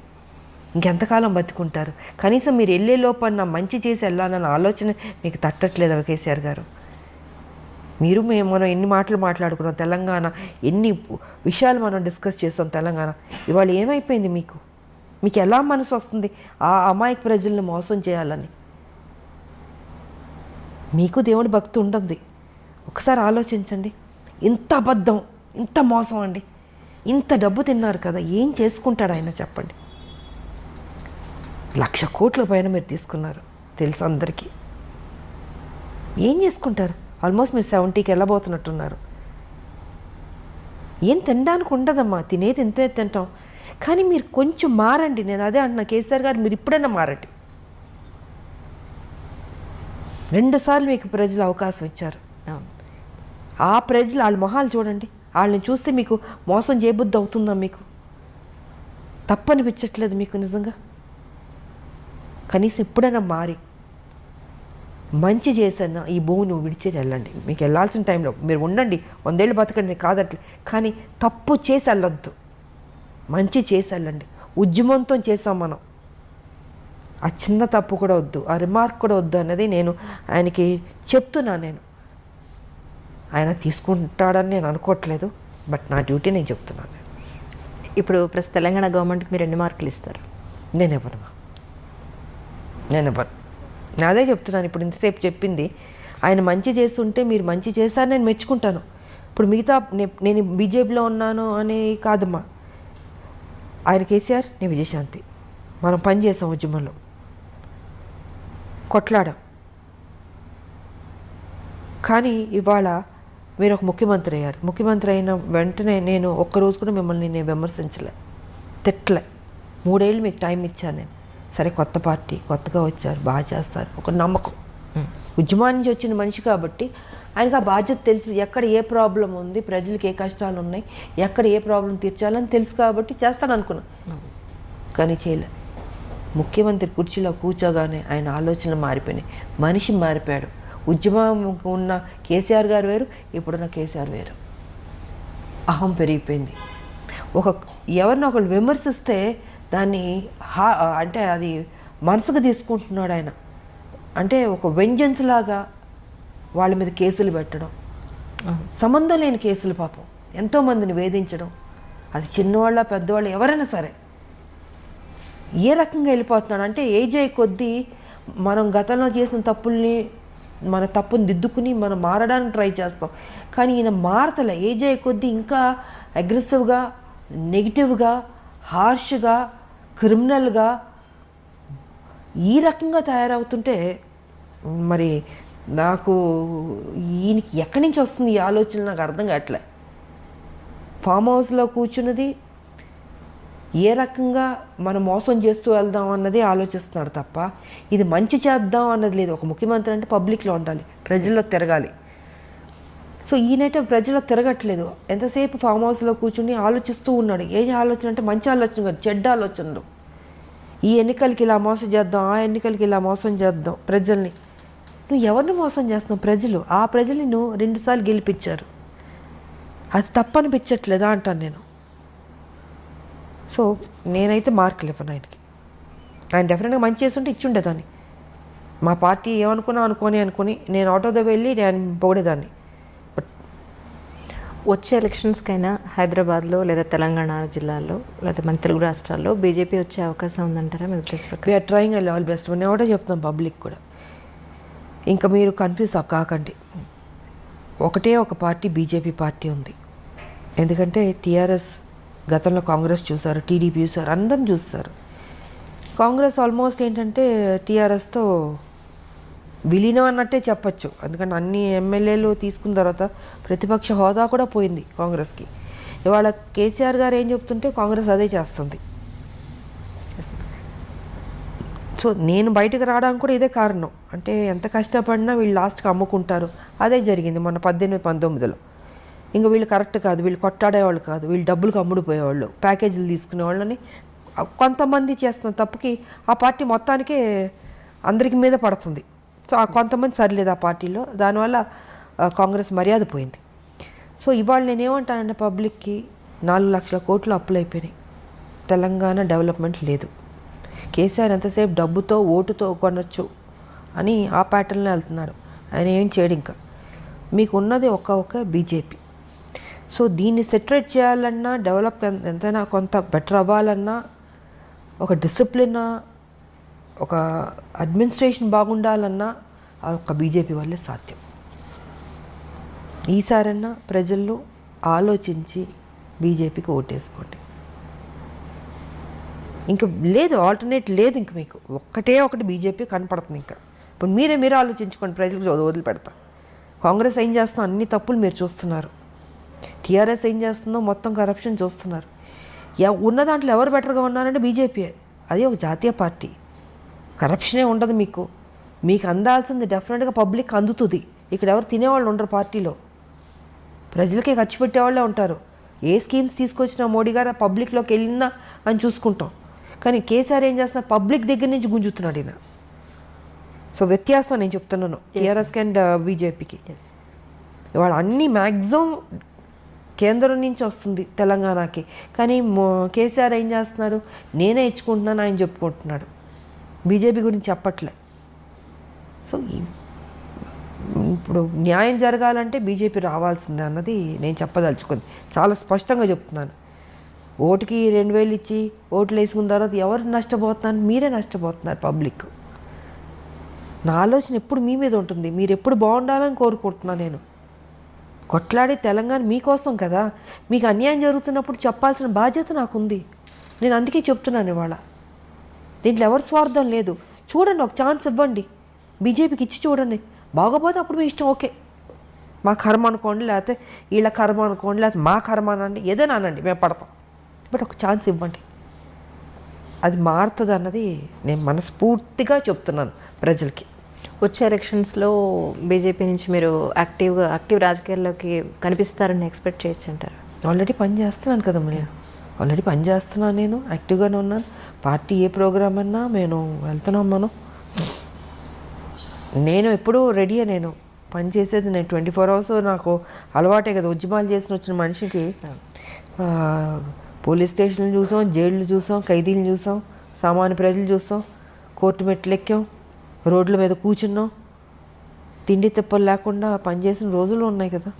ఇంకెంతకాలం బతుకుంటారు? కనీసం మీరు వెళ్ళే లోపల మంచి చేసి వెళ్ళాలన్న ఆలోచన మీకు తట్టట్లేదు కేసీఆర్ గారు. మనం ఎన్ని మాటలు మాట్లాడుకున్నాం తెలంగాణ, ఎన్ని విషయాలు మనం డిస్కస్ చేస్తాం తెలంగాణ. ఇవాళ ఏమైపోయింది? మీకు ఎలా మనసు వస్తుంది ఆ అమాయక ప్రజల్ని మోసం చేయాలని? మీకు దేవుడి భక్తి ఉంటుంది. ఒకసారి ఆలోచించండి. ఇంత అబద్ధం, ఇంత మోసం అండి. ఇంత డబ్బు తిన్నారు కదా, ఏం చేసుకుంటాడు ఆయన చెప్పండి? 1,00,000 కోట్ల పైన మీరు తీసుకున్నారు, తెలుసు అందరికీ. ఏం చేసుకుంటారు? ఆల్మోస్ట్ మీరు 70కి వెళ్ళబోతున్నట్టున్నారు. ఏం తినడానికి ఉండదమ్మా, తినేది ఎంతో తింటాం. కానీ మీరు కొంచెం మారండి. నేను అదే అంటున్నా, కేసీఆర్ గారు మీరు ఇప్పుడైనా మారండి. 2 సార్లు మీకు ప్రజలు అవకాశం ఇచ్చారు. ఆ ప్రజలు వాళ్ళ మొహాలు చూడండి. వాళ్ళని చూస్తే మీకు మోసం చేయబుద్ధి అవుతుందా? మీకు తప్పనిపించట్లేదు మీకు నిజంగా? కనీసం ఎప్పుడైనా మారి మంచి చేసన్నా ఈ భూమిని విడిచేది వెళ్ళండి. మీకు వెళ్ళాల్సిన టైంలో మీరు ఉండండి, 100 ఏళ్ళు బతకండి కాదట్లే, కానీ తప్పు చేసి వెళ్ళొద్దు, మంచి చేసి వెళ్ళండి. ఉద్యమంతో చేసాం మనం, ఆ చిన్న తప్పు కూడా వద్దు, ఆ రిమార్క్ కూడా వద్దు అన్నది నేను ఆయనకి చెప్తున్నా. నేను ఆయన తీసుకుంటాడని నేను అనుకోవట్లేదు, బట్ నా డ్యూటీ నేను చెప్తున్నాను. ఇప్పుడు ప్రస్తుత తెలంగాణ గవర్నమెంట్కి మీరు ఎన్ని మార్కులు ఇస్తారు? నేను ఇవ్వను. నేను అదే చెప్తున్నాను. ఇప్పుడు ఇంతసేపు చెప్పింది ఆయన మంచి చేస్తుంటే మీరు మంచి చేశారు, నేను మెచ్చుకుంటాను. ఇప్పుడు మిగతా నేను బీజేపీలో ఉన్నాను అని కాదమ్మా. ఆయన కేసీఆర్, నేను విజయశాంతి, మనం పని చేసాం, ఉద్యమంలో కొట్లాడాం. కానీ ఇవాళ మీరు ఒక ముఖ్యమంత్రి అయ్యారు. ముఖ్యమంత్రి అయిన వెంటనే నేను ఒక్కరోజు కూడా మిమ్మల్ని నేను విమర్శించలే, తిట్టలే. 3 ఏళ్ళు మీకు టైం ఇచ్చాను నేను. సరే కొత్త పార్టీ కొత్తగా వచ్చారు బాగా చేస్తారు ఒక నమ్మకం. ఉద్యమం నుంచి వచ్చిన మనిషి కాబట్టి ఆయనకు ఆ బాధ్యత తెలుసు, ఎక్కడ ఏ ప్రాబ్లం ఉంది, ప్రజలకు ఏ కష్టాలు ఉన్నాయి, ఎక్కడ ఏ ప్రాబ్లం తీర్చాలని తెలుసు కాబట్టి చేస్తాడు అనుకున్నాను. కానీ చేయలే. ముఖ్యమంత్రి కుర్చీలో కూర్చోగానే ఆయన ఆలోచనలు మారిపోయినాయి, మనిషి మారిపోయాడు. ఉద్యమం ఉన్న కేసీఆర్ గారు వేరు, ఇప్పుడున్న కేసీఆర్ వేరు. అహం పెరిగిపోయింది. ఎవరిని ఒకళ్ళు విమర్శిస్తే దాన్ని అంటే అది మనసుకు తీసుకుంటున్నాడు ఆయన. అంటే ఒక వెంజన్స్ లాగా వాళ్ళ మీద కేసులు పెట్టడం, సంబంధం లేని కేసులు, పాపం ఎంతోమందిని వేధించడం, అది చిన్నవాళ్ళ పెద్దవాళ్ళు ఎవరైనా సరే. ఏ రకంగా వెళ్ళిపోతున్నాడు అంటే ఏజ్ అయ్యే కొద్దీ మనం గతంలో చేసిన తప్పుల్ని మన తప్పుని దిద్దుకుని మనం మారడానికి ట్రై చేస్తాం. కానీ ఈయన మారతలే. ఏజ్ అయ్యే కొద్దీ ఇంకా అగ్రెసివ్గా, నెగిటివ్గా, హార్ష్గా, క్రిమినల్గా ఈ రకంగా తయారవుతుంటే మరి నాకు ఈయనకి ఎక్కడి నుంచి వస్తుంది ఈ ఆలోచన నాకు అర్థం కావట్లే. ఫామ్ హౌస్లో కూర్చున్నది ఏ రకంగా మనం మోసం చేస్తూ వెళ్దాం అన్నది ఆలోచిస్తున్నాడు తప్ప ఇది మంచి చేద్దాం అన్నది లేదు. ఒక ముఖ్యమంత్రి అంటే పబ్లిక్లో ఉండాలి, ప్రజల్లో తిరగాలి. సో ఈయనైతే ప్రజల్లో తిరగట్లేదు. ఎంతసేపు ఫామ్ హౌస్లో కూర్చుని ఆలోచిస్తూ ఉన్నాడు. ఏ ఆలోచన అంటే మంచి ఆలోచన కాదు, చెడ్డ ఆలోచనలు. ఈ ఎన్నికలకి ఇలా మోసం చేద్దాం, ఆ ఎన్నికలకి ఇలా మోసం చేద్దాం ప్రజల్ని. నువ్వు ఎవరిని మోసం చేస్తున్నావు? ప్రజలు. ఆ ప్రజల్ని నువ్వు 2 సార్లు గెలిపించారు, అది తప్పనిపించట్లేదా అంటాను నేను. సో నేనైతే మార్కులు ఇవ్వను ఆయనకి. ఆయన డెఫినెట్గా మంచి చేస్తుంటే ఇచ్చుండేదాన్ని. మా పార్టీ ఏమనుకున్నా అనుకొని నేను ఆటోతో వెళ్ళి నేను పొగిడేదాన్ని. బట్ వచ్చే ఎలక్షన్స్కైనా హైదరాబాద్లో లేదా తెలంగాణ జిల్లాలో లేదా మన తెలుగు రాష్ట్రాల్లో బీజేపీ వచ్చే అవకాశం ఉందంటారా మీ ఉద్దేశం ప్రకారం? వీఆర్ ట్రయింగ్ అల్ ఆల్ బెస్ట్. నేను ఒకటే చెప్తున్నాను పబ్లిక్ కూడా, ఇంకా మీరు కన్ఫ్యూజ్ కాకండి. ఒకటే ఒక పార్టీ బీజేపీ పార్టీ ఉంది. ఎందుకంటే టీఆర్ఎస్ గతంలో కాంగ్రెస్ చూసారు, టీడీపీ చూసారు, అందరం చూస్తారు. కాంగ్రెస్ ఆల్మోస్ట్ ఏంటంటే టీఆర్ఎస్తో విలీనం అన్నట్టే చెప్పచ్చు. ఎందుకంటే అన్ని ఎమ్మెల్యేలు తీసుకున్న తర్వాత ప్రతిపక్ష హోదా కూడా పోయింది కాంగ్రెస్కి. ఇవాళ కేసీఆర్ గారు ఏం చెప్తుంటే కాంగ్రెస్ అదే చేస్తుంది. సో నేను బయటకు రావడానికి కూడా ఇదే కారణం. అంటే ఎంత కష్టపడినా వీళ్ళు లాస్ట్కి అమ్ముకుంటారు. అదే జరిగింది మొన్న 18-19లో. ఇంకా వీళ్ళు కరెక్ట్ కాదు, వీళ్ళు కొట్టాడేవాళ్ళు కాదు, వీళ్ళు డబ్బులకు అమ్ముడుపోయేవాళ్ళు, ప్యాకేజీలు తీసుకునేవాళ్ళని కొంతమంది చేస్తున్న తప్పుకి ఆ పార్టీ మొత్తానికే అందరికి మీద పడుతుంది. సో ఆ కొంతమంది సరిలేదు ఆ పార్టీలో, దానివల్ల కాంగ్రెస్ మర్యాద పోయింది. సో ఇవాళ నేనేమంటానంటే పబ్లిక్కి 4 లక్షల కోట్లు అప్పులు అయిపోయినాయి, తెలంగాణ డెవలప్మెంట్ లేదు. కేసీఆర్ ఎంతసేపు డబ్బుతో ఓటుతో కొనొచ్చు అని ఆ ప్యాటర్న్లో వెళ్తున్నాడు. ఆయన ఏం చేయడు. ఇంకా మీకు ఉన్నది ఒక బీజేపీ. సో దీన్ని సెటరేట్ చేయాలన్నా, డెవలప్ ఎంతైనా కొంత బెటర్ అవ్వాలన్నా, ఒక డిసిప్లిన్, ఒక అడ్మినిస్ట్రేషన్ బాగుండాలన్నా ఆ ఒక్క బీజేపీ వల్లే సాధ్యం. ఈసారన్నా ప్రజల్లో ఆలోచించి బీజేపీకి ఓటేసుకోండి. ఇంకా లేదు, ఆల్టర్నేట్ లేదు. ఇంక మీకు ఒకటి బీజేపీ కనపడుతుంది. ఇంకా ఇప్పుడు మీరే ఆలోచించుకోండి, ప్రజలకు వదిలిపెడతా. కాంగ్రెస్ ఏం చేస్తుందో అన్ని తప్పులు మీరు చూస్తున్నారు. టీఆర్ఎస్ ఏం చేస్తుందో మొత్తం కరప్షన్ చూస్తున్నారు. ఉన్న దాంట్లో ఎవరు బెటర్గా ఉన్నారంటే బీజేపీ. అది ఒక జాతీయ పార్టీ, కరప్షనే ఉండదు. మీకు అందాల్సింది డెఫినెట్గా పబ్లిక్ అందుతుంది. ఇక్కడ ఎవరు తినేవాళ్ళు ఉండరు పార్టీలో, ప్రజలకే ఖర్చు పెట్టేవాళ్ళే ఉంటారు. ఏ స్కీమ్స్ తీసుకొచ్చినా మోడీ గారు పబ్లిక్లోకి వెళ్ళిందా అని చూసుకుంటాం. కానీ కేసీఆర్ ఏం చేస్తున్నారు, పబ్లిక్ దగ్గర నుంచి గుంజుతున్నాడు ఈయన. సో వ్యత్యాసం నేను చెప్తున్నాను టీఆర్ఎస్కి అండ్ బీజేపీకి. ఇవాళ అన్నీ మ్యాక్సిమం కేంద్రం నుంచి వస్తుంది తెలంగాణకి. కానీ కేసీఆర్ ఏం చేస్తున్నాడు, నేనే ఇచ్చుకుంటున్నాను ఆయన చెప్పుకుంటున్నాడు, బీజేపీ గురించి చెప్పట్లే. సో ఇప్పుడు న్యాయం జరగాలంటే బీజేపీ రావాల్సిందే అన్నది నేను చెప్పదలుచుకుంది. చాలా స్పష్టంగా చెప్తున్నాను. ఓటుకి 2000 ఇచ్చి ఓట్లు వేసుకున్న తర్వాత ఎవరు నష్టపోతున్నారు? మీరే నష్టపోతున్నారు, పబ్లిక్. నా ఆలోచన ఎప్పుడు మీ మీద ఉంటుంది. మీరు ఎప్పుడు బాగుండాలని కోరుకుంటున్నాను నేను. కొట్లాడి తెలంగాణ మీకోసం కదా. మీకు అన్యాయం జరుగుతున్నప్పుడు చెప్పాల్సిన బాధ్యత నాకుంది. నేను అందుకే చెప్తున్నాను ఇవాళ. దీంట్లో ఎవరి స్వార్థం లేదు. చూడండి, ఒక ఛాన్స్ ఇవ్వండి, బీజేపీకి ఇచ్చి చూడండి. బాగోపోతే అప్పుడు మీ ఇష్టం, ఓకే, మా కర్మ అనుకోండి, లేకపోతే వీళ్ళ కర్మ అనుకోండి, లేకపోతే మా కర్మ అనండి, ఏదైనా అనండి, మేము పడతాం. బట్ ఒక ఛాన్స్ ఇవ్వండి. అది మారుతుంది అన్నది నేను మనస్ఫూర్తిగా చెప్తున్నాను ప్రజలకి. వచ్చే ఎలక్షన్స్లో బీజేపీ నుంచి మీరు యాక్టివ్ రాజకీయాల్లోకి కనిపిస్తారని ఎక్స్పెక్ట్ చేయొచ్చు అంటారు? ఆల్రెడీ పని చేస్తున్నాను కదమ్మా, నేను ఆల్రెడీ పని చేస్తున్నాను, నేను యాక్టివ్గానే ఉన్నాను. పార్టీ ఏ ప్రోగ్రామ్ అన్నా నేను వెళ్తున్నాం. నేను ఎప్పుడూ రెడీయే, నేను పని చేసేది. నేను 24 hours నాకు అలవాటే కదా. ఉద్యమాలు చేసిన వచ్చిన మనిషికి పోలీస్ స్టేషన్లు చూసాం, జైళ్ళు చూసాం, ఖైదీలు చూసాం, సామాన్య ప్రజలు చూసాం, కోర్టు మెట్లు ఎక్కాం, రోడ్ల మీద కూర్చున్నాం, తిండి తిప్పలు లేకుండా పనిచేసిన రోజులు ఉన్నాయి కదా.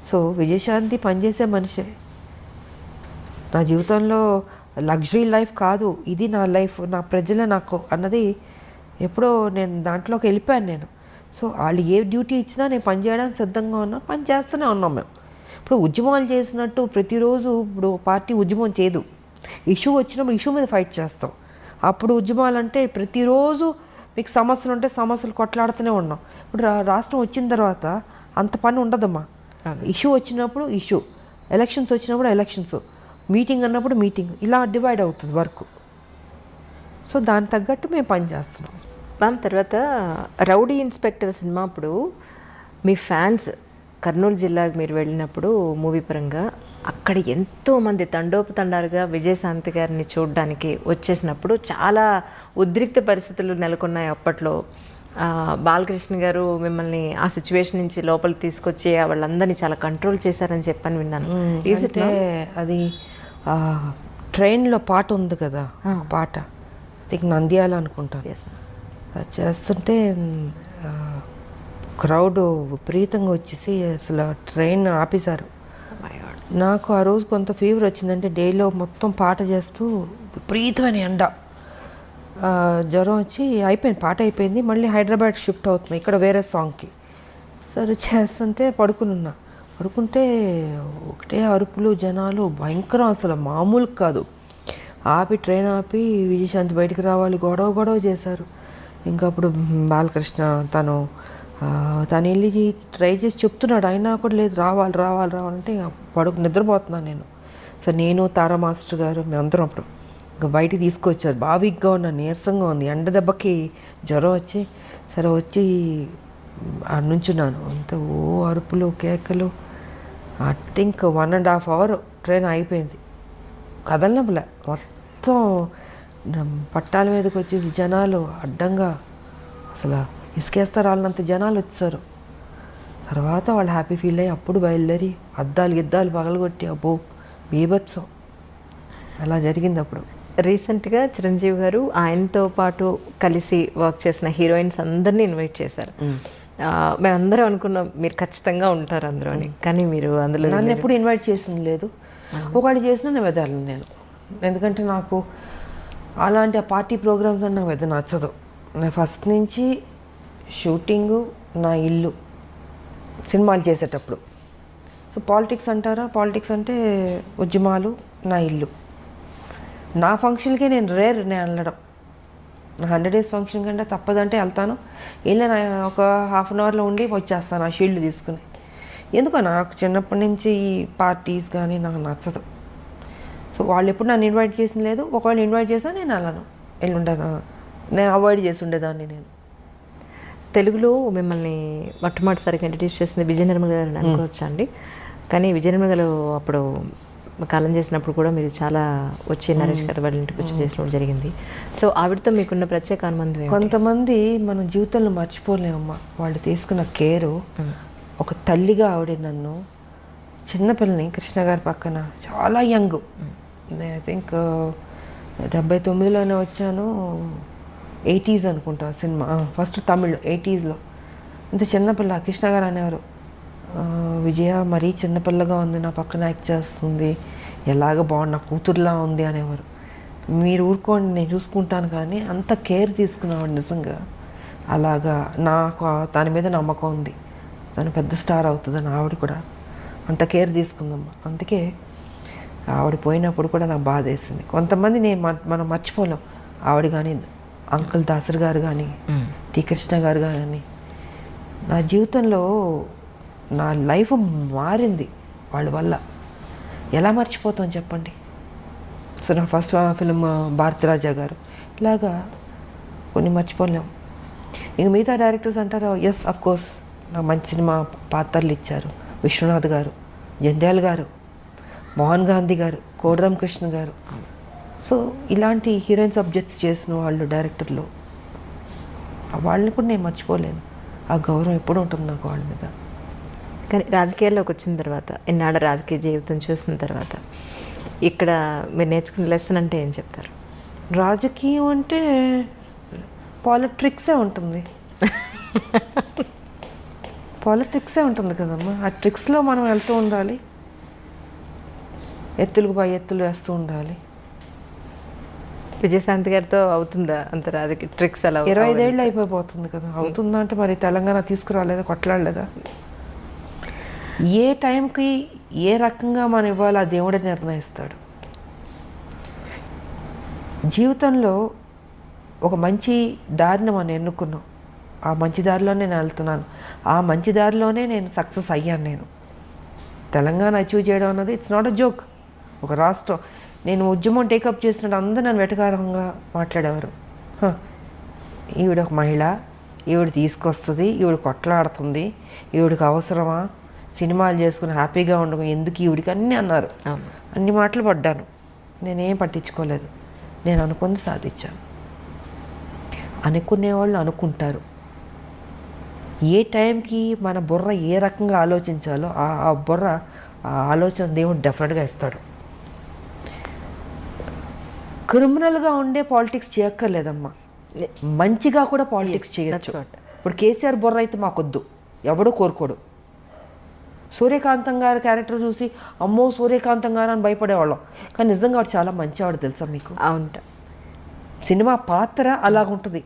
సో విజయశాంతి పనిచేసే మనిషే. నా జీవితంలో లగ్జరీ లైఫ్ కాదు ఇది, నా లైఫ్, నా ప్రజలే నాకు అన్నది ఎప్పుడో నేను దాంట్లోకి వెళ్ళిపోయాను నేను. సో వాళ్ళు ఏ డ్యూటీ ఇచ్చినా నేను పని చేయడానికి సిద్ధంగా ఉన్నా, పని చేస్తూనే ఉన్నాం మేము. ఇప్పుడు ఉద్యమాలు చేసినట్టు ప్రతిరోజు ఇప్పుడు పార్టీ ఉద్యమం చేయదు. ఇష్యూ వచ్చినప్పుడు ఇష్యూ మీద ఫైట్ చేస్తాం. అప్పుడు ఉద్యమాలు అంటే ప్రతిరోజు మీకు సమస్యలు ఉంటే సమస్యలు కొట్లాడుతూనే ఉన్నాం. ఇప్పుడు రాష్ట్రం వచ్చిన తర్వాత అంత పని ఉండదమ్మా. ఇష్యూ వచ్చినప్పుడు ఇష్యూ, ఎలక్షన్స్ వచ్చినప్పుడు ఎలక్షన్స్, మీటింగ్ అన్నప్పుడు మీటింగ్, ఇలా డివైడ్ అవుతుంది వర్క్. సో దానికి తగ్గట్టు మేము పని చేస్తున్నాం. మ్యామ్, తర్వాత రౌడీ ఇన్స్పెక్టర్ సినిమా అప్పుడు మీ ఫ్యాన్స్ కర్నూలు జిల్లాకు మీరు వెళ్ళినప్పుడు మూవీ పరంగా అక్కడ ఎంతోమంది తండోపతండాలుగా విజయశాంతి గారిని చూడడానికి వచ్చేసినప్పుడు చాలా ఉద్రిక్త పరిస్థితులు నెలకొన్నాయి అప్పట్లో. బాలకృష్ణ గారు మిమ్మల్ని ఆ సిచ్యువేషన్ నుంచి లోపలికి తీసుకొచ్చి వాళ్ళందరినీ చాలా కంట్రోల్ చేశారని చెప్పని విన్నాను. అంటే అది ట్రైన్లో పాట ఉంది కదా, పాట ఇది నంద్యాల అనుకుంటాను. అది చేస్తుంటే క్రౌడ్ విపరీతంగా వచ్చేసి అసలు ట్రైన్ ఆపేశారు. నాకు ఆ రోజు కొంత ఫీవర్ వచ్చిందంటే డేలో మొత్తం పాట చేస్తూ విపరీతమైన ఎండ, జ్వరం వచ్చి అయిపోయింది, పాట అయిపోయింది. మళ్ళీ హైదరాబాద్ షిఫ్ట్ అవుతుంది ఇక్కడ వేరే సాంగ్కి. సరే చేస్తుంటే పడుకుంటే ఒకటే అరుపులు, జనాలు భయంకరం, అసలు మామూలు కాదు. ట్రైన్ ఆపి విజయశాంతి బయటికి రావాలి, గొడవ చేశారు. ఇంకా అప్పుడు బాలకృష్ణ తను వెళ్ళి ట్రై చేసి చెప్తున్నాడు, అయినా కూడా లేదు, రావాలంటే నిద్రపోతున్నాను నేను. సో నేను, తారా మాస్టర్ గారు మేమందరం అప్పుడు ఇంకా బయటికి తీసుకొచ్చారు. బావిగ్గా ఉన్నాను, నీరసంగా ఉంది, ఎండ దెబ్బకి జ్వరం వచ్చి సరే వచ్చి నుంచున్నాను. అంత అరుపులు కేకలు. ఐ థింక్ 1.5 hours ట్రైన్ అయిపోయింది, కదలనప్పులే. మొత్తం పట్టాల మీదకి వచ్చేసి జనాలు అడ్డంగా అసలు ఇసుకేస్తారు వాళ్ళంత జనాలు వచ్చారు. తర్వాత వాళ్ళు హ్యాపీ ఫీల్ అయ్యి అప్పుడు బయలుదేరి గిద్దాలు పగలగొట్టి అబ్బో బీభత్సం అలా జరిగింది. అప్పుడు రీసెంట్గా చిరంజీవి గారు ఆయనతో పాటు కలిసి వర్క్ చేసిన హీరోయిన్స్ అందరినీ ఇన్వైట్ చేశారు. మేమందరం అనుకున్నాం మీరు ఖచ్చితంగా ఉంటారు అందులో అని, కానీ మీరు అందులో నన్ను ఎప్పుడు ఇన్వైట్ చేసింది లేదు. ఒకటి చేసిన నేను వెదర్లను నేను, ఎందుకంటే నాకు అలాంటి ఆ పార్టీ ప్రోగ్రామ్స్ అని నాకు పెద్ద నచ్చదు. నేను ఫస్ట్ నుంచి షూటింగు, నా ఇల్లు, సినిమాలు చేసేటప్పుడు. సో పాలిటిక్స్ అంటారా, పాలిటిక్స్ అంటే ఉద్యమాలు, నా ఇల్లు. నా ఫంక్షన్కే నేను వెళ్ళడం. నా 100 days ఫంక్షన్ కంటే తప్పదంటే వెళ్తాను. వెళ్ళి ఒక 1/2 hourలో ఉండి వచ్చేస్తాను ఆ షీల్డ్ తీసుకుని. ఎందుకో నాకు చిన్నప్పటి నుంచి ఈ పార్టీస్ కానీ నాకు నచ్చదు. సో వాళ్ళు ఎప్పుడు నన్ను ఇన్వైట్ చేసింది లేదు. ఒకవేళ ఇన్వైట్ చేసినా నేను వెళ్ళను, నేను అవాయిడ్ చేసి ఉండేదాన్ని. నేను తెలుగులో మిమ్మల్ని మొట్టమొదటిసారిగా ఇంట్రడ్యూస్ చేసింది విజయ నిర్మల గారు అని అనుకోవచ్చా అండి? కానీ విజయ నిర్మల గారు అప్పుడు కాలం చేసినప్పుడు కూడా మీరు చాలా వచ్చి నరేష్ గారు వాళ్ళ ఇంటికి వచ్చి చేసినప్పుడు జరిగింది. సో ఆవిడతో మీకున్న ప్రత్యేక అనుబంధం? కొంతమంది మన జీవితంలో మర్చిపోలేమమ్మా వాళ్ళు తీసుకున్న కేరు. ఒక తల్లిగా ఆవిడ నన్ను, చిన్నపిల్లని, కృష్ణ గారి పక్కన, చాలా యంగ్, ఐ థింక్ 79లోనే వచ్చాను, 80s అనుకుంటా సినిమా, ఫస్ట్ తమిళ్ 80sలో. ఇంత చిన్నపిల్ల కృష్ణ గారు అనేవారు, విజయ మరీ చిన్నపిల్లగా ఉంది, నా పక్కన యాక్ట్ చేస్తుంది, ఎలాగ బాగుంది, నా కూతురులా ఉంది అనేవారు. మీరు ఊరుకోండి నేను చూసుకుంటాను, కానీ అంత కేర్ తీసుకున్నాడు నిజంగా. అలాగా నాకు దాని మీద నమ్మకం ఉంది, తను పెద్ద స్టార్ అవుతుందని. ఆవిడ కూడా అంత కేర్ తీసుకుందమ్మా. అందుకే ఆవిడ పోయినప్పుడు కూడా నాకు బాధ వేసింది. కొంతమంది మనం మర్చిపోలేం. ఆవిడ కానీ, అంకుల్ దాసరి గారు కానీ, టి కృష్ణ గారు కానీ. నా జీవితంలో నా లైఫ్ మారింది వాళ్ళ వల్ల. ఎలా మర్చిపోతాం చెప్పండి? సో నా ఫస్ట్ ఫిల్మ్ భారతరాజా గారు, ఇలాగా కొన్ని మర్చిపోలేం. ఇంక మిగతా డైరెక్టర్స్ అంటారు, ఎస్ అఫ్ కోర్స్ నాకు మంచి సినిమా పాత్రలు ఇచ్చారు. విశ్వనాథ్ గారు, జంధ్యాల గారు, మోహన్ గాంధీ గారు, కోడిరామ్ కృష్ణ గారు. సో ఇలాంటి హీరోయిన్ సబ్జెక్ట్స్ చేసిన వాళ్ళు డైరెక్టర్లు, వాళ్ళని కూడా నేను మర్చిపోలేను. ఆ గౌరవం ఎప్పుడు ఉంటుంది నాకు వాళ్ళ మీద. కానీ రాజకీయాల్లోకి వచ్చిన తర్వాత, ఇన్నాళ్ళ రాజకీయ జీవితం చూసిన తర్వాత, ఇక్కడ మీరు నేర్చుకున్న లెసన్ అంటే ఏం చెప్తారు? రాజకీయం అంటే పాలిట్రిక్సే ఉంటుంది. పాలిటిక్సే ఉంటుంది కదమ్మా. ఆ ట్రిక్స్లో మనం వెళ్తూ ఉండాలి, ఎత్తులకు పై ఎత్తులు వేస్తూ ఉండాలి. విజయశాంతి గారితో అవుతుందా అంత రాజకీయ ట్రిక్స్? అలా 25 ఏళ్ళు అయిపోతుంది కదా. అవుతుందా అంటే మరి తెలంగాణ తీసుకురాలేదా, కొట్లాడలేదా? ఏ టైంకి ఏ రకంగా మనం ఇవ్వాలో ఆ దేవుడే నిర్ణయిస్తాడు. జీవితంలో ఒక మంచి దారిని మనం ఎన్నుకున్నాం, ఆ మంచి దారిలోనే నేను వెళ్తున్నాను, ఆ మంచి దారిలోనే నేను సక్సెస్ అయ్యాను. నేను తెలంగాణ అచీవ్ చేయడం అన్నది ఇట్స్ నాట్ అ జోక్. ఒక రాష్ట్రం, నేను ఉద్యమం టేకప్ చేసినట్టు అందరూ నన్ను వెటకారంగా మాట్లాడేవారు. ఈవిడ ఒక మహిళ, ఈవిడ తీసుకొస్తుంది, ఈవిడ కొట్లాడుతుంది, ఈవిడికి అవసరమా సినిమాలు చేసుకుని హ్యాపీగా ఉండడం, ఎందుకు ఈవిడికి అన్నీ అన్నారు. అన్ని మాటలు పడ్డాను, నేనేం పట్టించుకోలేదు. నేను అనుకుంది సాధించాను. అనుకునేవాళ్ళు అనుకుంటారు. ఏ టైంకి మన బుర్ర ఏ రకంగా ఆలోచించాలో ఆ బుర్ర, ఆ ఆలోచన దేవుడు డెఫినెట్గా ఇస్తాడు. క్రిమినల్గా ఉండే పాలిటిక్స్ చేయక్కర్లేదమ్మా, మంచిగా కూడా పాలిటిక్స్ చేయొచ్చు. ఇప్పుడు కేసీఆర్ బుర్ర అయితే మాకొద్దు, ఎవడూ కోరుకోడు. సూర్యకాంతం గారి క్యారెక్టర్ చూసి అమ్మో సూర్యకాంతం గారు అని భయపడేవాళ్ళం, కానీ నిజంగా వాడు చాలా మంచివాడు తెలుసా మీకు. అవును, సినిమా పాత్ర అలాగుంటుంది.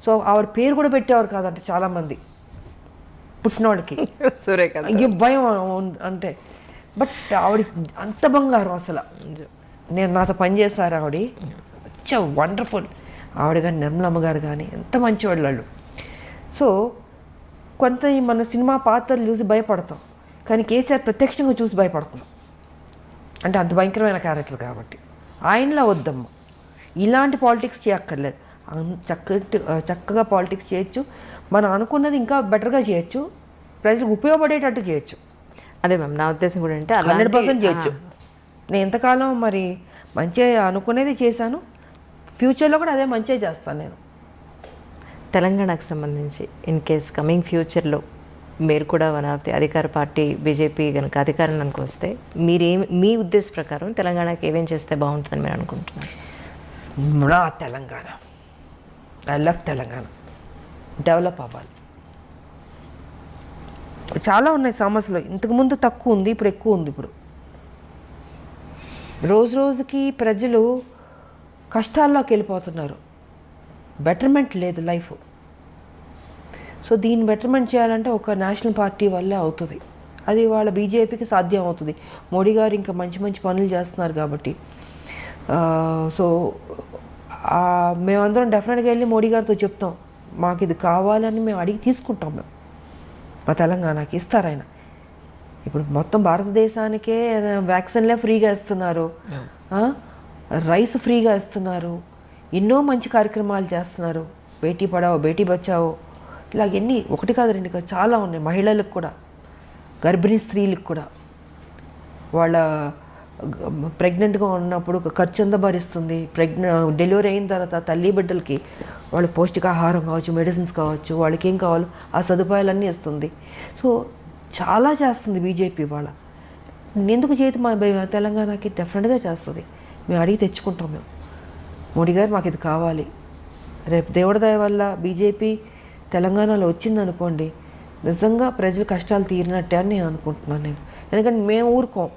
సో ఆవిడ పేరు కూడా పెట్టేవారు కాదంటే చాలామంది పుట్టినవాడికి సూర్యకాంత్ భయం అంటే. బట్ ఆవిడ అంత బంగారం అసలు. నేను నాతో పనిచేశారు ఆవిడ, వండర్ఫుల్. ఆవిడ కానీ నిర్మలమ్మ గారు కానీ ఎంత మంచివాళ్ళు వాళ్ళు. సో కొంత మన సినిమా పాత్రలు చూసి భయపడతాం, కానీ కేసీఆర్ ప్రత్యక్షంగా చూసి భయపడుతున్నాం. అంటే అంత భయంకరమైన క్యారెక్టర్ కాబట్టి ఆయనలా వద్దమ్మ, ఇలాంటి పాలిటిక్స్ చేయక్కర్లేదు. చక్కగా పాలిటిక్స్ చేయొచ్చు, మనం అనుకున్నది ఇంకా బెటర్గా చేయొచ్చు, ప్రజలకు ఉపయోగపడేటట్టు చేయొచ్చు. అదే మ్యామ్ నా ఉద్దేశం కూడా అంటే 100% చేయొచ్చు. నేను ఎంతకాలం మరి మంచిగా అనుకునేది చేశాను, ఫ్యూచర్లో కూడా అదే మంచిగా చేస్తాను నేను. తెలంగాణకు సంబంధించి ఇన్ కేస్ కమింగ్ ఫ్యూచర్లో మీరు కూడా వన్ ఆఫ్ ది అధికార పార్టీ బీజేపీ కనుక అధికారంలోకి వస్తే మీ ఉద్దేశ ప్రకారం తెలంగాణకి ఏమేం చేస్తే బాగుంటుందని మీరు అనుకుంటున్నారు? నా Telangana, I love Telangana, develop అవ్వాలి. చాలా ఉన్నాయి సమస్యలు, ఇంతకుముందు తక్కువ ఉంది, ఇప్పుడు ఎక్కువ ఉంది. ఇప్పుడు రోజు రోజుకి ప్రజలు కష్టాల్లోకి వెళ్ళిపోతున్నారు, బెటర్మెంట్ లేదు లైఫ్. సో దీన్ని బెటర్మెంట్ చేయాలంటే ఒక నేషనల్ పార్టీ వల్లే అవుతుంది. అది వాళ్ళ బీజేపీకి సాధ్యం అవుతుంది. మోడీ గారు ఇంకా మంచి మంచి పనులు చేస్తున్నారు కాబట్టి. సో మేమందరం డెఫినెట్గా వెళ్ళి మోడీ గారితో చెప్తాం, మాకు ఇది కావాలని మేము అడిగి తీసుకుంటాం. మేము మా తెలంగాణకి ఇస్తారు ఆయన. ఇప్పుడు మొత్తం భారతదేశానికే వ్యాక్సిన్లే ఫ్రీగా ఇస్తున్నారు, రైస్ ఫ్రీగా ఇస్తున్నారు, ఎన్నో మంచి కార్యక్రమాలు చేస్తున్నారు. బేటీ పడావో, బేటీ బచావో, ఇలాగ ఎన్ని, ఒకటి కాదు రెండు కాదు, చాలా ఉన్నాయి. మహిళలకు కూడా, గర్భిణీ స్త్రీలకు కూడా వాళ్ళ ప్రెగ్నెంట్గా ఉన్నప్పుడు ఖర్చు అంతా భరిస్తుంది. డెలివరీ అయిన తర్వాత తల్లి బిడ్డలకి వాళ్ళకి పౌష్టికాహారం కావచ్చు, మెడిసిన్స్ కావచ్చు, వాళ్ళకి ఏం కావాలో ఆ సదుపాయాలన్నీ ఇస్తుంది. సో చాలా చేస్తుంది బీజేపీ. వాళ్ళ ఎందుకు చేతి మా తెలంగాణకి డెఫినెట్గా చేస్తుంది. మేము అడిగి తెచ్చుకుంటాం. మేము మోడీ గారు మాకు ఇది కావాలి. రేపు దేవుడి దయ వల్ల బీజేపీ తెలంగాణలో వచ్చిందనుకోండి, నిజంగా ప్రజల కష్టాలు తీరినట్టే అని నేను అనుకుంటున్నాను. నేను ఎందుకంటే మేము ఊరుకోం,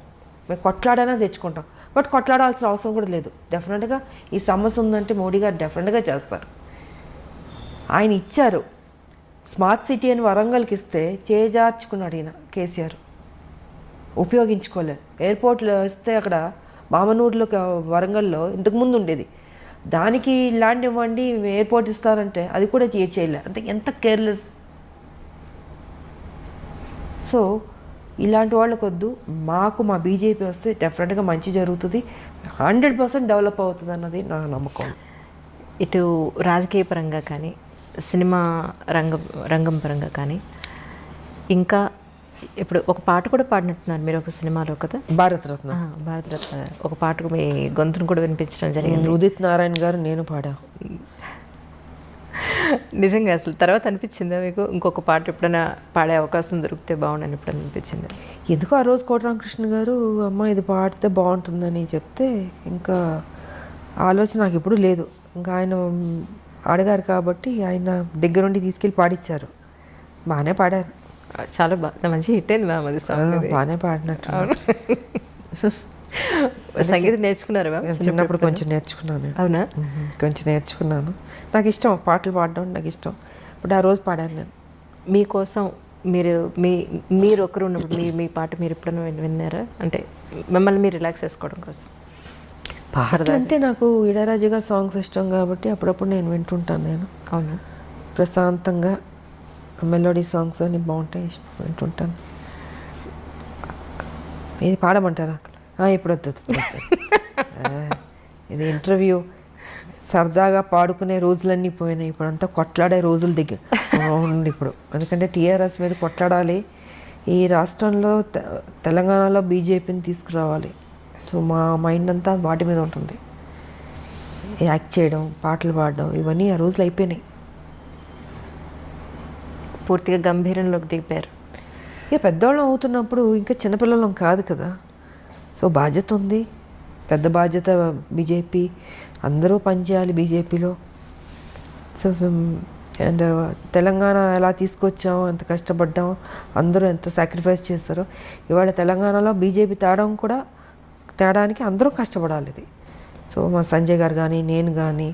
మేము కొట్లాడైనా తెచ్చుకుంటాం. బట్ కొట్లాడాల్సిన అవసరం కూడా లేదు. డెఫినెట్గా ఈ సమస్య ఉందంటే మోడీ గారు డెఫినెట్గా చేస్తారు. ఆయన ఇచ్చారు స్మార్ట్ సిటీ అని వరంగల్కి ఇస్తే చేజార్చుకున్నాడు ఈయన కేసీఆర్, ఉపయోగించుకోలేదు. ఎయిర్పోర్ట్లో ఇస్తే అక్కడ మామనూరులో వరంగల్లో ఇంతకుముందు ఉండేది, దానికి ల్యాండ్ ఇవ్వండి ఎయిర్పోర్ట్ ఇస్తారంటే అది కూడా చేయలే. అంటే ఎంత కేర్లెస్. సో ఇలాంటి వాళ్ళకొద్దు, మాకు మా బీజేపీ వస్తే డెఫినెట్గా మంచి జరుగుతుంది. 100% డెవలప్ అవుతుంది అన్నది నా నమ్మకం. ఇటు రాజకీయ పరంగా కానీ సినిమా రంగం పరంగా కానీ ఇంకా ఇప్పుడు ఒక పాట కూడా పాడినట్టున్నారు మీరు ఒక సినిమాలో కదా, భారతరత్న భారతరత్న ఒక పాటకు మీ గొంతును కూడా వినిపించడం జరిగింది. ఉదిత్ నారాయణ గారు నేను పాడా. నిజంగా అసలు తర్వాత అనిపించిందా మీకు ఇంకొక పాట ఎప్పుడైనా పాడే అవకాశం దొరికితే బాగుండని ఎప్పుడైనా అనిపించింది? ఎందుకో ఆ రోజు కోటరామకృష్ణ గారు అమ్మ ఇది పాడితే బాగుంటుందని చెప్తే ఇంకా ఆలోచన నాకు ఎప్పుడూ లేదు. ఇంకా ఆయన అడిగారు కాబట్టి ఆయన దగ్గరుండి తీసుకెళ్ళి పాడిచ్చారు. బాగానే పాడారు, చాలా బాగా మంచి హిట్ అయింది మ్యామ్ అది సాంగ్. బాగానే పాడినట్టు. సంగీతం నేర్చుకున్నారు మ్యామ్? చిన్నప్పుడు కొంచెం నేర్చుకున్నాను. అవునా? కొంచెం నేర్చుకున్నాను. నాకు ఇష్టం పాటలు పాడడం, నాకు ఇష్టం. ఇప్పుడు ఆ రోజు పాడాను నేను. మీకోసం మీరు ఒకరు ఉన్నప్పుడు మీ పాట మీరు ఎప్పుడైనా విన్నారా? అంటే మిమ్మల్ని మీరు రిలాక్స్ చేసుకోవడం కోసం. పాటలు అంటే నాకు ఇళయరాజా గారి సాంగ్స్ ఇష్టం కాబట్టి అప్పుడప్పుడు నేను వింటుంటాను. నేను అవును, ప్రశాంతంగా మెలోడీ సాంగ్స్ అని బాగుంటాయి, ఇష్టం వింటుంటాను. ఇది పాడమంటారా? ఇప్పుడు వద్దు. ఇది ఇంటర్వ్యూ, సరదాగా పాడుకునే రోజులన్నీ పోయినాయి. ఇప్పుడు అంతా కొట్లాడే రోజుల దగ్గర ఉంది ఇప్పుడు. ఎందుకంటే టీఆర్ఎస్ మీద కొట్లాడాలి, ఈ రాష్ట్రంలో తెలంగాణలో బీజేపీని తీసుకురావాలి. సో మా మైండ్ అంతా వాటి మీద ఉంటుంది. యాక్ట్ చేయడం, పాటలు పాడడం, ఇవన్నీ ఆ రోజులు అయిపోయినాయి. పూర్తిగా గంభీరంలోకి దిగిపోయారు. ఇక పెద్దవాళ్ళం అవుతున్నప్పుడు ఇంకా చిన్నపిల్లలం కాదు కదా. సో బాధ్యత ఉంది, పెద్ద బాధ్యత. బీజేపీ అందరూ పనిచేయాలి బీజేపీలో. సో అండ్ తెలంగాణ ఎలా తీసుకొచ్చామో, ఎంత కష్టపడ్డామో, అందరూ ఎంత సాక్రిఫైస్ చేస్తారో. ఇవాళ తెలంగాణలో బీజేపీ తేడానికి అందరూ కష్టపడాలి. ఇది సో మా సంజయ్ గారు కానీ, నేను కానీ,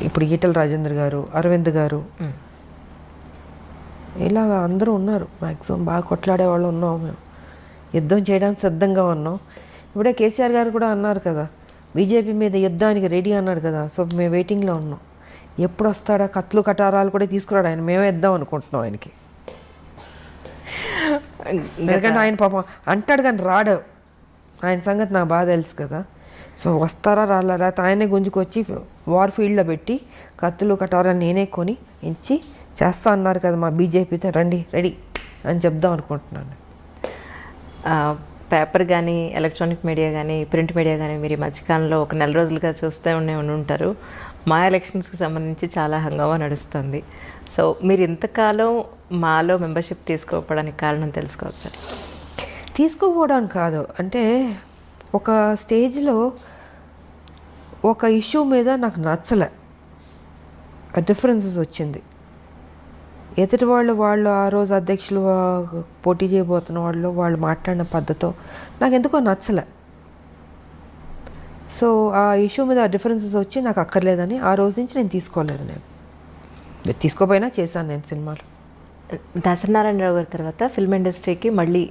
ఇప్పుడు ఈటల రాజేంద్ర గారు, అరవింద్ గారు, ఇలాగ అందరూ ఉన్నారు. మ్యాక్సిమం బాగా కొట్లాడే వాళ్ళు ఉన్నాం. మేము యుద్ధం చేయడానికి సిద్ధంగా ఉన్నాం. ఇప్పుడే కేసీఆర్ గారు కూడా అన్నారు కదా, బీజేపీ మీద యుద్ధానికి రెడీ అన్నాడు కదా. సో మేము వెయిటింగ్లో ఉన్నాం. ఎప్పుడు వస్తాడా, కత్తులు కటారాలు కూడా తీసుకురాడు ఆయన. మేమే ఇద్దాం అనుకుంటున్నాం ఆయనకి. ఎందుకంటే ఆయన పాపం అంటాడు కానీ రాడు. ఆయన సంగతి నాకు బాగా తెలుసు కదా. సో వస్తారా రాలా, లేకపోతే ఆయనే గుంజుకొచ్చి వార్ ఫీల్డ్లో పెట్టి కత్తులు కటారాలు నేనే కొని ఇచ్చి చేస్తా అన్నారు కదా మా బీజేపీతో, రండి రెడీ అని చెప్దాం అనుకుంటున్నాను. పేపర్ కానీ, ఎలక్ట్రానిక్ మీడియా కానీ, ప్రింట్ మీడియా కానీ మీరు ఈ మధ్యకాలంలో ఒక నెల రోజులుగా చూస్తూ ఉంటారు. మా ఎలక్షన్స్కి సంబంధించి చాలా హంగామా నడుస్తుంది. సో మీరు ఇంతకాలం మాలో మెంబర్షిప్ తీసుకోకపోవడానికి కారణం తెలుసుకోవచ్చా? తీసుకోపోవడానికి కాదు, అంటే ఒక స్టేజ్లో ఒక ఇష్యూ మీద నాకు నచ్చలే, డిఫరెన్సెస్ వచ్చింది. ఎదుటి వాళ్ళు ఆ రోజు అధ్యక్షులు పోటీ చేయబోతున్న వాళ్ళు మాట్లాడిన పద్ధతితో నాకు ఎందుకో నచ్చలే. సో ఆ ఇష్యూ మీద డిఫరెన్సెస్ వచ్చి నాకు అక్కర్లేదని ఆ రోజు నుంచి నేను తీసుకోలేదు. నేను తీసుకోపోయినా చేశాను నేను సినిమాలు. దాసనారాయణరావు గారి తర్వాత ఫిల్మ్ ఇండస్ట్రీకి మళ్ళీ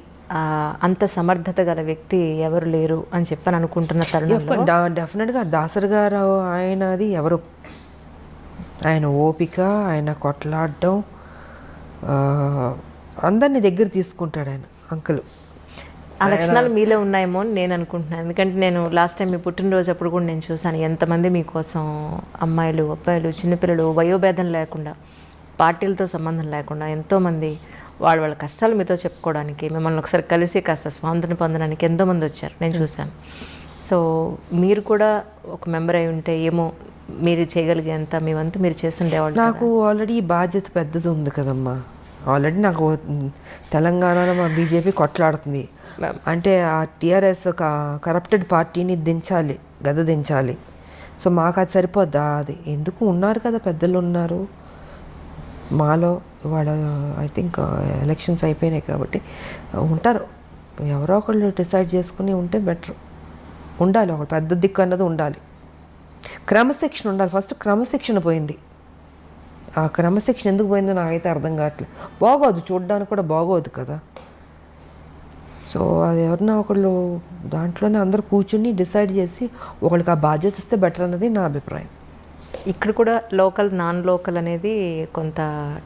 అంత సమర్థత గల వ్యక్తి ఎవరు లేరు అని చెప్పని అనుకుంటున్న తరుణంలో డెఫినెట్గా దాసరి గారు ఆయనది ఎవరు, ఆయన ఓపిక, ఆయన కొట్లాడడం, అందరినీ దగ్గర తీసుకుంటాడు ఆయన అంకుల్. ఆ లక్షణాలు మీలో ఉన్నాయేమో అని నేను అనుకుంటున్నాను. ఎందుకంటే నేను లాస్ట్ టైం మీ పుట్టినరోజు అప్పుడు కూడా నేను చూశాను ఎంతమంది మీకోసం, అమ్మాయిలు, అబ్బాయిలు, చిన్నపిల్లలు, వయోభేదం లేకుండా, పార్టీలతో సంబంధం లేకుండా ఎంతోమంది వాళ్ళ కష్టాలు మీతో చెప్పుకోవడానికి, మిమ్మల్ని ఒకసారి కలిసి కాస్త స్వాతంత్రణ పొందడానికి ఎంతోమంది వచ్చారు, నేను చూశాను. సో మీరు కూడా ఒక మెంబర్ అయి ఉంటే ఏమో మీరు చేయగలిగేంత మీ వంతు మీరు చేస్తుండేవాళ్ళు. నాకు ఆల్రెడీ బాధ్యత పెద్దది ఉంది కదమ్మా. ఆల్రెడీ నాకు తెలంగాణలో మా బీజేపీ కొట్లాడుతుంది అంటే ఆ టీఆర్ఎస్ కరప్టెడ్ పార్టీని దించాలి. సో మాకు అది సరిపోద్దా? అది ఎందుకు ఉన్నారు కదా, పెద్దలు ఉన్నారు మాలో. వాళ్ళ ఐ థింక్ ఎలక్షన్స్ అయిపోయినాయి కాబట్టి ఉంటారు, ఎవరో ఒకళ్ళు డిసైడ్ చేసుకుని ఉంటే బెటర్. ఉండాలి, ఒక పెద్ద దిక్కు అన్నది ఉండాలి, క్రమశిక్షణ ఉండాలి. ఫస్ట్ క్రమశిక్షణ పోయింది. ఆ క్రమశిక్షణ ఎందుకు పోయిందో నాకైతే అర్థం కావట్లేదు. బాగోదు, చూడడానికి కూడా బాగోదు కదా. సో అది ఎవరన్నా ఒకళ్ళు దాంట్లోనే అందరూ కూర్చుని డిసైడ్ చేసి ఒకళ్ళకి ఆ బాధ్యత ఇస్తే బెటర్ అన్నది నా అభిప్రాయం. ఇక్కడ కూడా లోకల్, నాన్ లోకల్ అనేది కొంత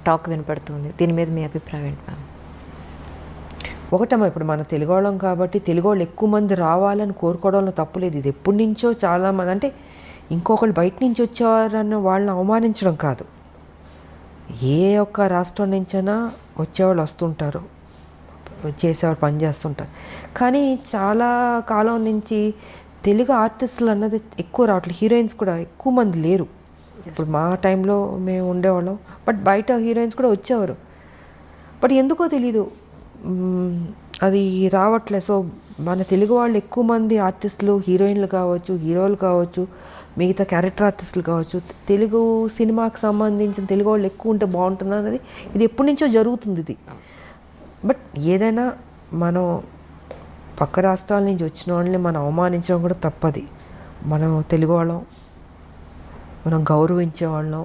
టాక్ వినపడుతుంది. దీని మీద మీ అభిప్రాయం ఏంటి మ్యామ్? ఒకటమ్మా ఇప్పుడు మన తెలుగు వాళ్ళం కాబట్టి తెలుగు వాళ్ళు ఎక్కువ మంది రావాలని కోరుకోవడంలో తప్పులేదు. ఇది ఎప్పటి నుంచో చాలామంది అంటే ఇంకొకళ్ళు బయట నుంచి వచ్చేవారన్న వాళ్ళని అవమానించడం కాదు. ఏ ఒక్క రాష్ట్రం నుంచైనా వచ్చేవాళ్ళు వస్తుంటారు, చేసేవాళ్ళు పని చేస్తుంటారు. కానీ చాలా కాలం నుంచి తెలుగు ఆర్టిస్టులు అన్నది ఎక్కువ రావట్లేదు. హీరోయిన్స్ కూడా ఎక్కువ మంది లేరు. ఇప్పుడు మా టైంలో మేము ఉండేవాళ్ళం, బట్ బయట హీరోయిన్స్ కూడా వచ్చేవారు. బట్ ఎందుకో తెలీదు అది రావట్లేదు. సో మన తెలుగు వాళ్ళు ఎక్కువ మంది ఆర్టిస్టులు, హీరోయిన్లు కావచ్చు, హీరోలు కావచ్చు, మిగతా క్యారెక్టర్ ఆర్టిస్టులు కావచ్చు, తెలుగు సినిమాకి సంబంధించిన తెలుగు వాళ్ళు ఎక్కువ ఉంటే బాగుంటుంది అన్నది ఇది ఎప్పటి నుంచో జరుగుతుంది ఇది. బట్ ఏదైనా మనం పక్క రాష్ట్రాల నుంచి వచ్చిన వాళ్ళని మనం అవమానించడం కూడా తప్పది. మనం తెలుగు వాళ్ళం, మనం గౌరవించేవాళ్ళం,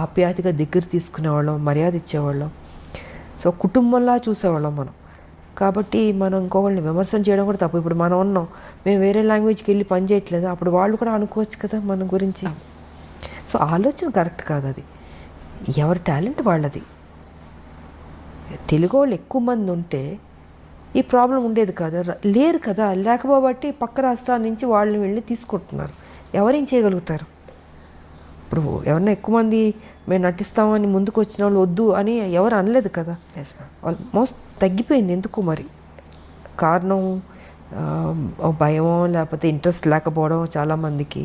ఆప్యాయతగా దగ్గర తీసుకునేవాళ్ళం, మర్యాద ఇచ్చేవాళ్ళం. సో కుటుంబంలా చూసేవాళ్ళం మనం. కాబట్టి మనం ఇంకొకళ్ళని విమర్శన చేయడం కూడా తప్పు. ఇప్పుడు మనం ఉన్నాం, మేము వేరే లాంగ్వేజ్కి వెళ్ళి పని చేయట్లేదు, అప్పుడు వాళ్ళు కూడా అనుకోవచ్చు కదా మన గురించి. సో ఆలోచన కరెక్ట్ కాదు అది. ఎవరి టాలెంట్ వాళ్ళది. తెలుగు వాళ్ళు ఎక్కువ మంది ఉంటే ఈ ప్రాబ్లం ఉండేది కాదు. లేరు కదా, లేకపోబట్టి పక్క రాష్ట్రాల నుంచి వాళ్ళని వెళ్ళి తీసుకుంటున్నారు. ఎవరేం చేయగలుగుతారు? ఇప్పుడు ఎవరన్నా ఎక్కువ మంది మేము నటిస్తామని ముందుకు వచ్చిన వాళ్ళు వద్దు అని ఎవరు అనలేదు కదా. ఆల్మోస్ట్ తగ్గిపోయింది. ఎందుకు మరి? కారణం భయమో లేకపోతే ఇంట్రెస్ట్ లేకపోవడం చాలామందికి,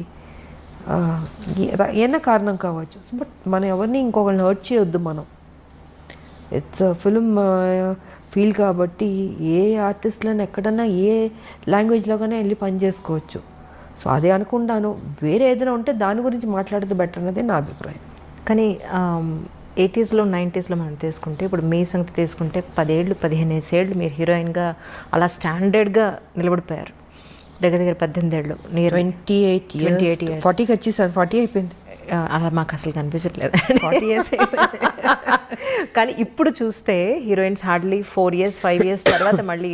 ఏమైనా కారణం కావచ్చు. బట్ మనం ఎవరిని ఇంకొకరిని హర్ట్ చేయొద్దు. మనం ఇట్స్ ఫిల్మ్ ఫీల్డ్ కాబట్టి ఏ ఆర్టిస్ట్లను ఎక్కడన్నా ఏ లాంగ్వేజ్లోగానే వెళ్ళి పని చేసుకోవచ్చు. సో అదే అనుకుంటాను. వేరే ఏదైనా ఉంటే దాని గురించి మాట్లాడితే బెటర్ అనేది నా అభిప్రాయం. కానీ 80s, 90s మనం తీసుకుంటే, ఇప్పుడు మీ సంగతి తీసుకుంటే 10 ఏళ్ళు 15 ఏళ్ళు మీరు హీరోయిన్గా అలా స్టాండర్డ్గా నిలబడిపోయారు. దగ్గర 18 ఏళ్ళు, 28 years 40కి వచ్చేసాను. 40 అయిపోయింది. అలా మాకు అసలు కనిపించట్లేదు. 40 years కానీ ఇప్పుడు చూస్తే హీరోయిన్స్ హార్డ్లీ 4 years 5 years తర్వాత మళ్ళీ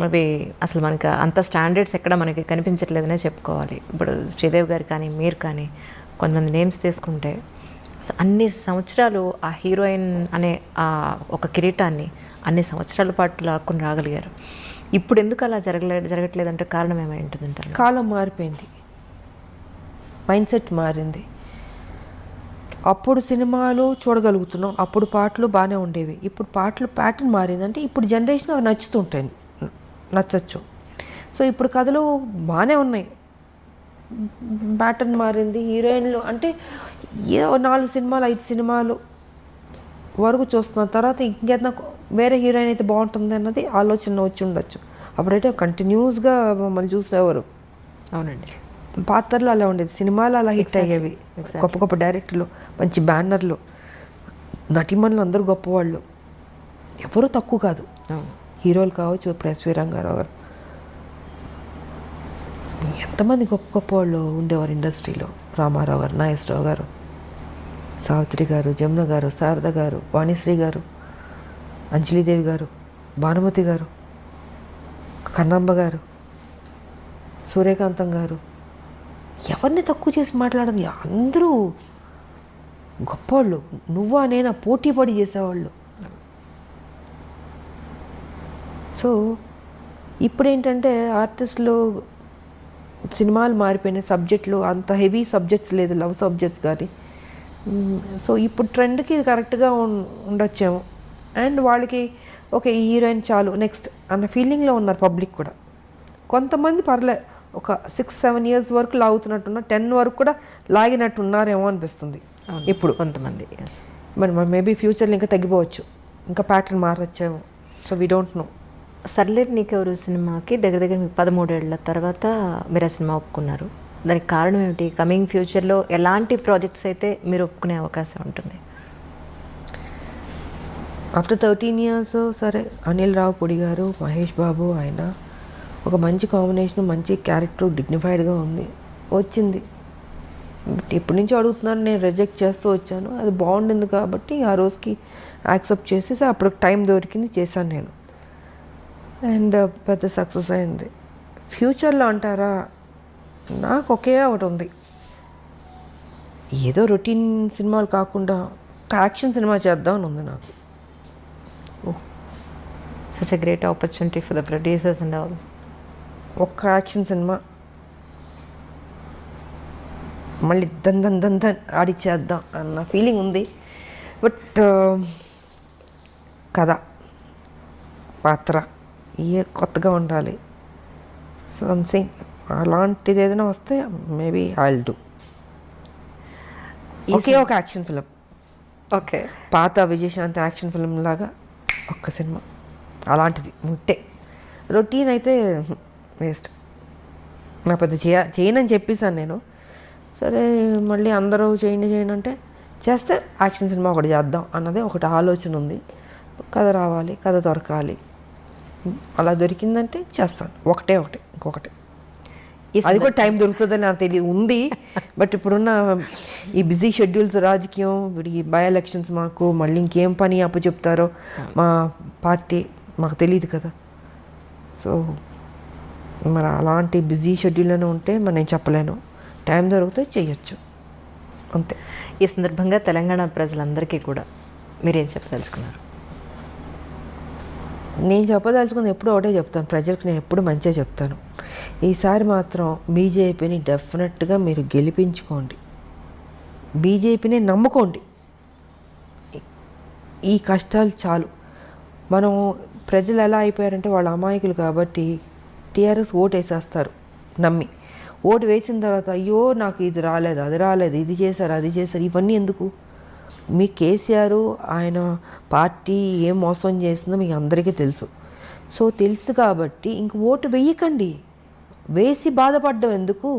అవి అసలు మనకి అంత స్టాండర్డ్స్ ఎక్కడ మనకి కనిపించట్లేదనే చెప్పుకోవాలి. ఇప్పుడు శ్రీదేవి గారు కానీ మీరు కానీ కొంతమంది నేమ్స్ తీసుకుంటే అన్ని సంవత్సరాలు ఆ హీరోయిన్ అనే ఒక కిరీటాన్ని అన్ని సంవత్సరాల పాటు లాక్కుని రాగలిగారు. ఇప్పుడు ఎందుకు అలా జరగట్లేదంటే కారణం ఏమై ఉంటుందంటారు? కాలం మారిపోయింది, మైండ్ సెట్ మారింది. అప్పుడు సినిమాలు చూడగలుగుతున్నాం, అప్పుడు పాటలు బాగానే ఉండేవి. ఇప్పుడు పాటలు ప్యాటర్న్ మారిందంటే ఇప్పుడు జనరేషన్ అవి నచ్చుతుంటాయి, నచ్చచ్చు. సో ఇప్పుడు కథలు బాగానే ఉన్నాయి, ప్యాటర్న్ మారింది. హీరోయిన్లు అంటే ఏ 4 సినిమాలు 5 సినిమాలు వరకు చూస్తున్న తర్వాత ఇంకేదైనా వేరే హీరోయిన్ అయితే బాగుంటుంది అన్నది ఆలోచన వచ్చి ఉండొచ్చు. అప్పుడైతే కంటిన్యూస్గా మమ్మల్ని చూసేవారు. అవునండి. పాత్రలు అలా ఉండేది, సినిమాలు అలా హిట్ అయ్యేవి. గొప్ప గొప్ప డైరెక్టర్లు, మంచి బ్యానర్లు, నటిమణులు అందరూ గొప్పవాళ్ళు, ఎవరు తక్కువ కాదు. హీరోలు కావచ్చు, ఇప్పుడు ఎస్వి రంగారావు గారు, ఎంతమంది గొప్ప గొప్ప వాళ్ళు ఉండేవారు ఇండస్ట్రీలో. రామారావు గారు, నాగేశ్వరరావు గారు, సావిత్రి గారు, జమున గారు, శారద గారు, వాణిశ్రీ గారు, అంజలీదేవి గారు, భానుమతి గారు, కన్నమ్మ గారు, సూర్యకాంతం గారు, ఎవరిని తక్కువ చేసి మాట్లాడదు. అందరూ గొప్పవాళ్ళు. నువ్వా నేనా పోటీ పడి చేసేవాళ్ళు. సో ఇప్పుడు ఏంటంటే ఆర్టిస్టులు సినిమాలు మారిపోయినాయి, సబ్జెక్టులు అంత హెవీ సబ్జెక్ట్స్ లేదు, లవ్ సబ్జెక్ట్స్ కానీ. సో ఇప్పుడు ట్రెండ్కి ఇది కరెక్ట్గా ఉండొచ్చేమో. అండ్ వాళ్ళకి ఓకే ఈ హీరోయిన్ చాలు నెక్స్ట్ అన్న ఫీలింగ్లో ఉన్నారు పబ్లిక్ కూడా. కొంతమంది పర్లే ఒక 6-7 years వరకు లాగుతున్నట్టున్నారు, 10 వరకు కూడా లాగినట్టు ఉన్నారేమో అనిపిస్తుంది ఇప్పుడు కొంతమంది. మరి మేబీ ఫ్యూచర్లో ఇంకా తగ్గిపోవచ్చు, ఇంకా ప్యాటర్న్ మారొచ్చేమో. So we don't know. Sarileru Neekevvaru సినిమాకి దగ్గర మీకు 13 ఏళ్ల తర్వాత మీరు ఆ సినిమా ఒప్పుకున్నారు. దానికి కారణం ఏమిటి? కమింగ్ ఫ్యూచర్లో ఎలాంటి ప్రాజెక్ట్స్ అయితే మీరు ఒప్పుకునే అవకాశం ఉంటుంది? ఆఫ్టర్ 13 years సరే అనిల్ రావుపూడి గారు, మహేష్ బాబు, ఆయన ఒక మంచి కాంబినేషన్, మంచి క్యారెక్టర్, డిగ్నిఫైడ్గా ఉంది, వచ్చింది. బట్ ఎప్పటి నుంచో అడుగుతున్నారు, నేను రిజెక్ట్ చేస్తూ వచ్చాను. అది బాగుండింది కాబట్టి ఆ రోజుకి యాక్సెప్ట్ చేసేసి అప్పుడు టైం దొరికింది, చేశాను నేను. అండ్ పెద్ద సక్సెస్ అయింది. ఫ్యూచర్లో అంటారా, నాకు ఒకే ఒకటి ఉంది, ఏదో రొటీన్ సినిమాలు కాకుండా ఒక యాక్షన్ సినిమా చేద్దామని ఉంది నాకు. Such a great opportunity for the producers and all. ఒక్క యాక్షన్ సినిమా మళ్ళీ దన్ ఆడిచ్చేద్దాం అన్న ఫీలింగ్ ఉంది. బట్ కథ పాత్ర ఏ కొత్తగా ఉండాలి. సో సంథింగ్ అలాంటిది ఏదైనా వస్తే మేబీ ఐ విల్ డూ. ఒకే ఒక యాక్షన్ ఫిలిం, ఓకే, పాత విజయశాంతి యాక్షన్ ఫిలిం లాగా ఒక్క సినిమా అలాంటిది ఉంటే. రొటీన్ అయితే వేస్ట్. నా పెద్ద చేయనని చెప్పేసాను నేను. సరే మళ్ళీ అందరూ చేయండి అంటే చేస్తే యాక్షన్ సినిమా ఒకటి చేద్దాం అన్నదే ఒకటి ఆలోచన ఉంది. కథ రావాలి, కథ దొరకాలి. అలా దొరికిందంటే చేస్తాను. ఒకటి ఇంకొకటి. అది కూడా టైం దొరుకుతుందని నాకు తెలియదు ఉంది. బట్ ఇప్పుడున్న ఈ బిజీ షెడ్యూల్స్, రాజకీయం, ఈ బై ఎలక్షన్స్, మాకు మళ్ళీ ఇంకేం పని అప్పచెప్తారో మా పార్టీ మాకు తెలియదు కదా. సో మరి అలాంటి బిజీ షెడ్యూల్లోనే ఉంటే మరి నేను చెప్పలేను. టైం దొరికితే చేయొచ్చు అంతే. ఈ సందర్భంగా తెలంగాణ ప్రజలందరికీ కూడా మీరేం చెప్పదలుచుకున్నారు? నేను చెప్పదలుచుకుంది ఎప్పుడు ఒకటే చెప్తాను, ప్రజలకు నేను ఎప్పుడు మంచిగా చెప్తాను. ఈసారి మాత్రం బీజేపీని డెఫినెట్గా మీరు గెలిపించుకోండి. బీజేపీని నమ్ముకోండి. ఈ కష్టాలు చాలు. మనం ప్రజలు ఎలా అయిపోయారంటే వాళ్ళ అమాయకులు కాబట్టి టీఆర్ఎస్ ఓటు వేసేస్తారు నమ్మి. ఓటు వేసిన తర్వాత అయ్యో నాకు ఇది రాలేదు, అది రాలేదు, ఇది చేశారు, అది చేశారు, ఇవన్నీ ఎందుకు? మీ కేసీఆర్ ఆయన పార్టీ ఏం మోసం చేసిందో మీకు అందరికీ తెలుసు. సో తెలుసు కాబట్టి ఇంక ఓటు వేయకండి. వేసి బాధపడ్డం ఎందుకు?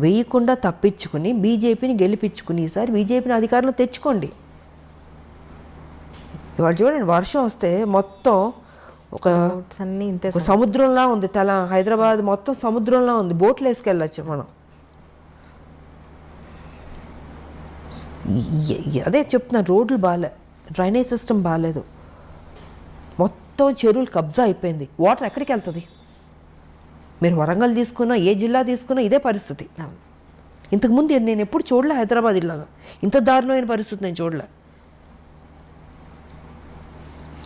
వేయకుండా తప్పించుకుని బీజేపీని గెలిపించుకుని ఈసారి బీజేపీని అధికారంలో తెచ్చుకోండి. ఇవాళ చూడండి, వర్షం వస్తే మొత్తం ఒక అన్నీ ఇంతే ఒక సముద్రంలా ఉంది. హైదరాబాద్ మొత్తం సముద్రంలా ఉంది. బోట్లు వేసుకెళ్ళచ్చు మనం. అదే చెప్తున్నాను, రోడ్లు బాగాలే, డ్రైనేజ్ సిస్టమ్ బాగాలేదు, మొత్తం చెరువులు కబ్జా అయిపోయింది. వాటర్ ఎక్కడికి వెళ్తుంది? మీరు వరంగల్ తీసుకున్నా, ఏ జిల్లా తీసుకున్నా ఇదే పరిస్థితి. ఇంతకుముందు నేను ఎప్పుడు చూడలే హైదరాబాద్ ఇలాగా. ఇంత దారుణమైన పరిస్థితి నేను చూడలే.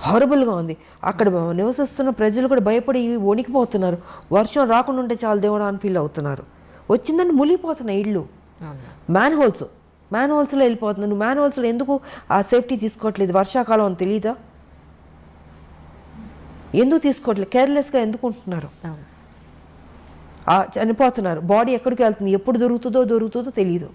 హారబుల్గా ఉంది. అక్కడ నివసిస్తున్న ప్రజలు కూడా భయపడి వణికిపోతున్నారు. వర్షం రాకుండా ఉంటే చాలు దేవుడా అని ఫీల్ అవుతున్నారు. వచ్చిందని మునిగిపోతున్నాయి ఇళ్ళు. మ్యాన్ హోల్స్లో వెళ్ళిపోతున్నాను. మ్యాన్ హోల్స్లో ఎందుకు ఆ సేఫ్టీ తీసుకోవట్లేదు? వర్షాకాలం అని తెలీదా? ఎందుకు తీసుకోవట్లేదు? కేర్లెస్గా ఎందుకు ఉంటున్నారు? చనిపోతున్నారు. బాడీ ఎక్కడికి వెళ్తుంది, ఎప్పుడు దొరుకుతుందో తెలియదు.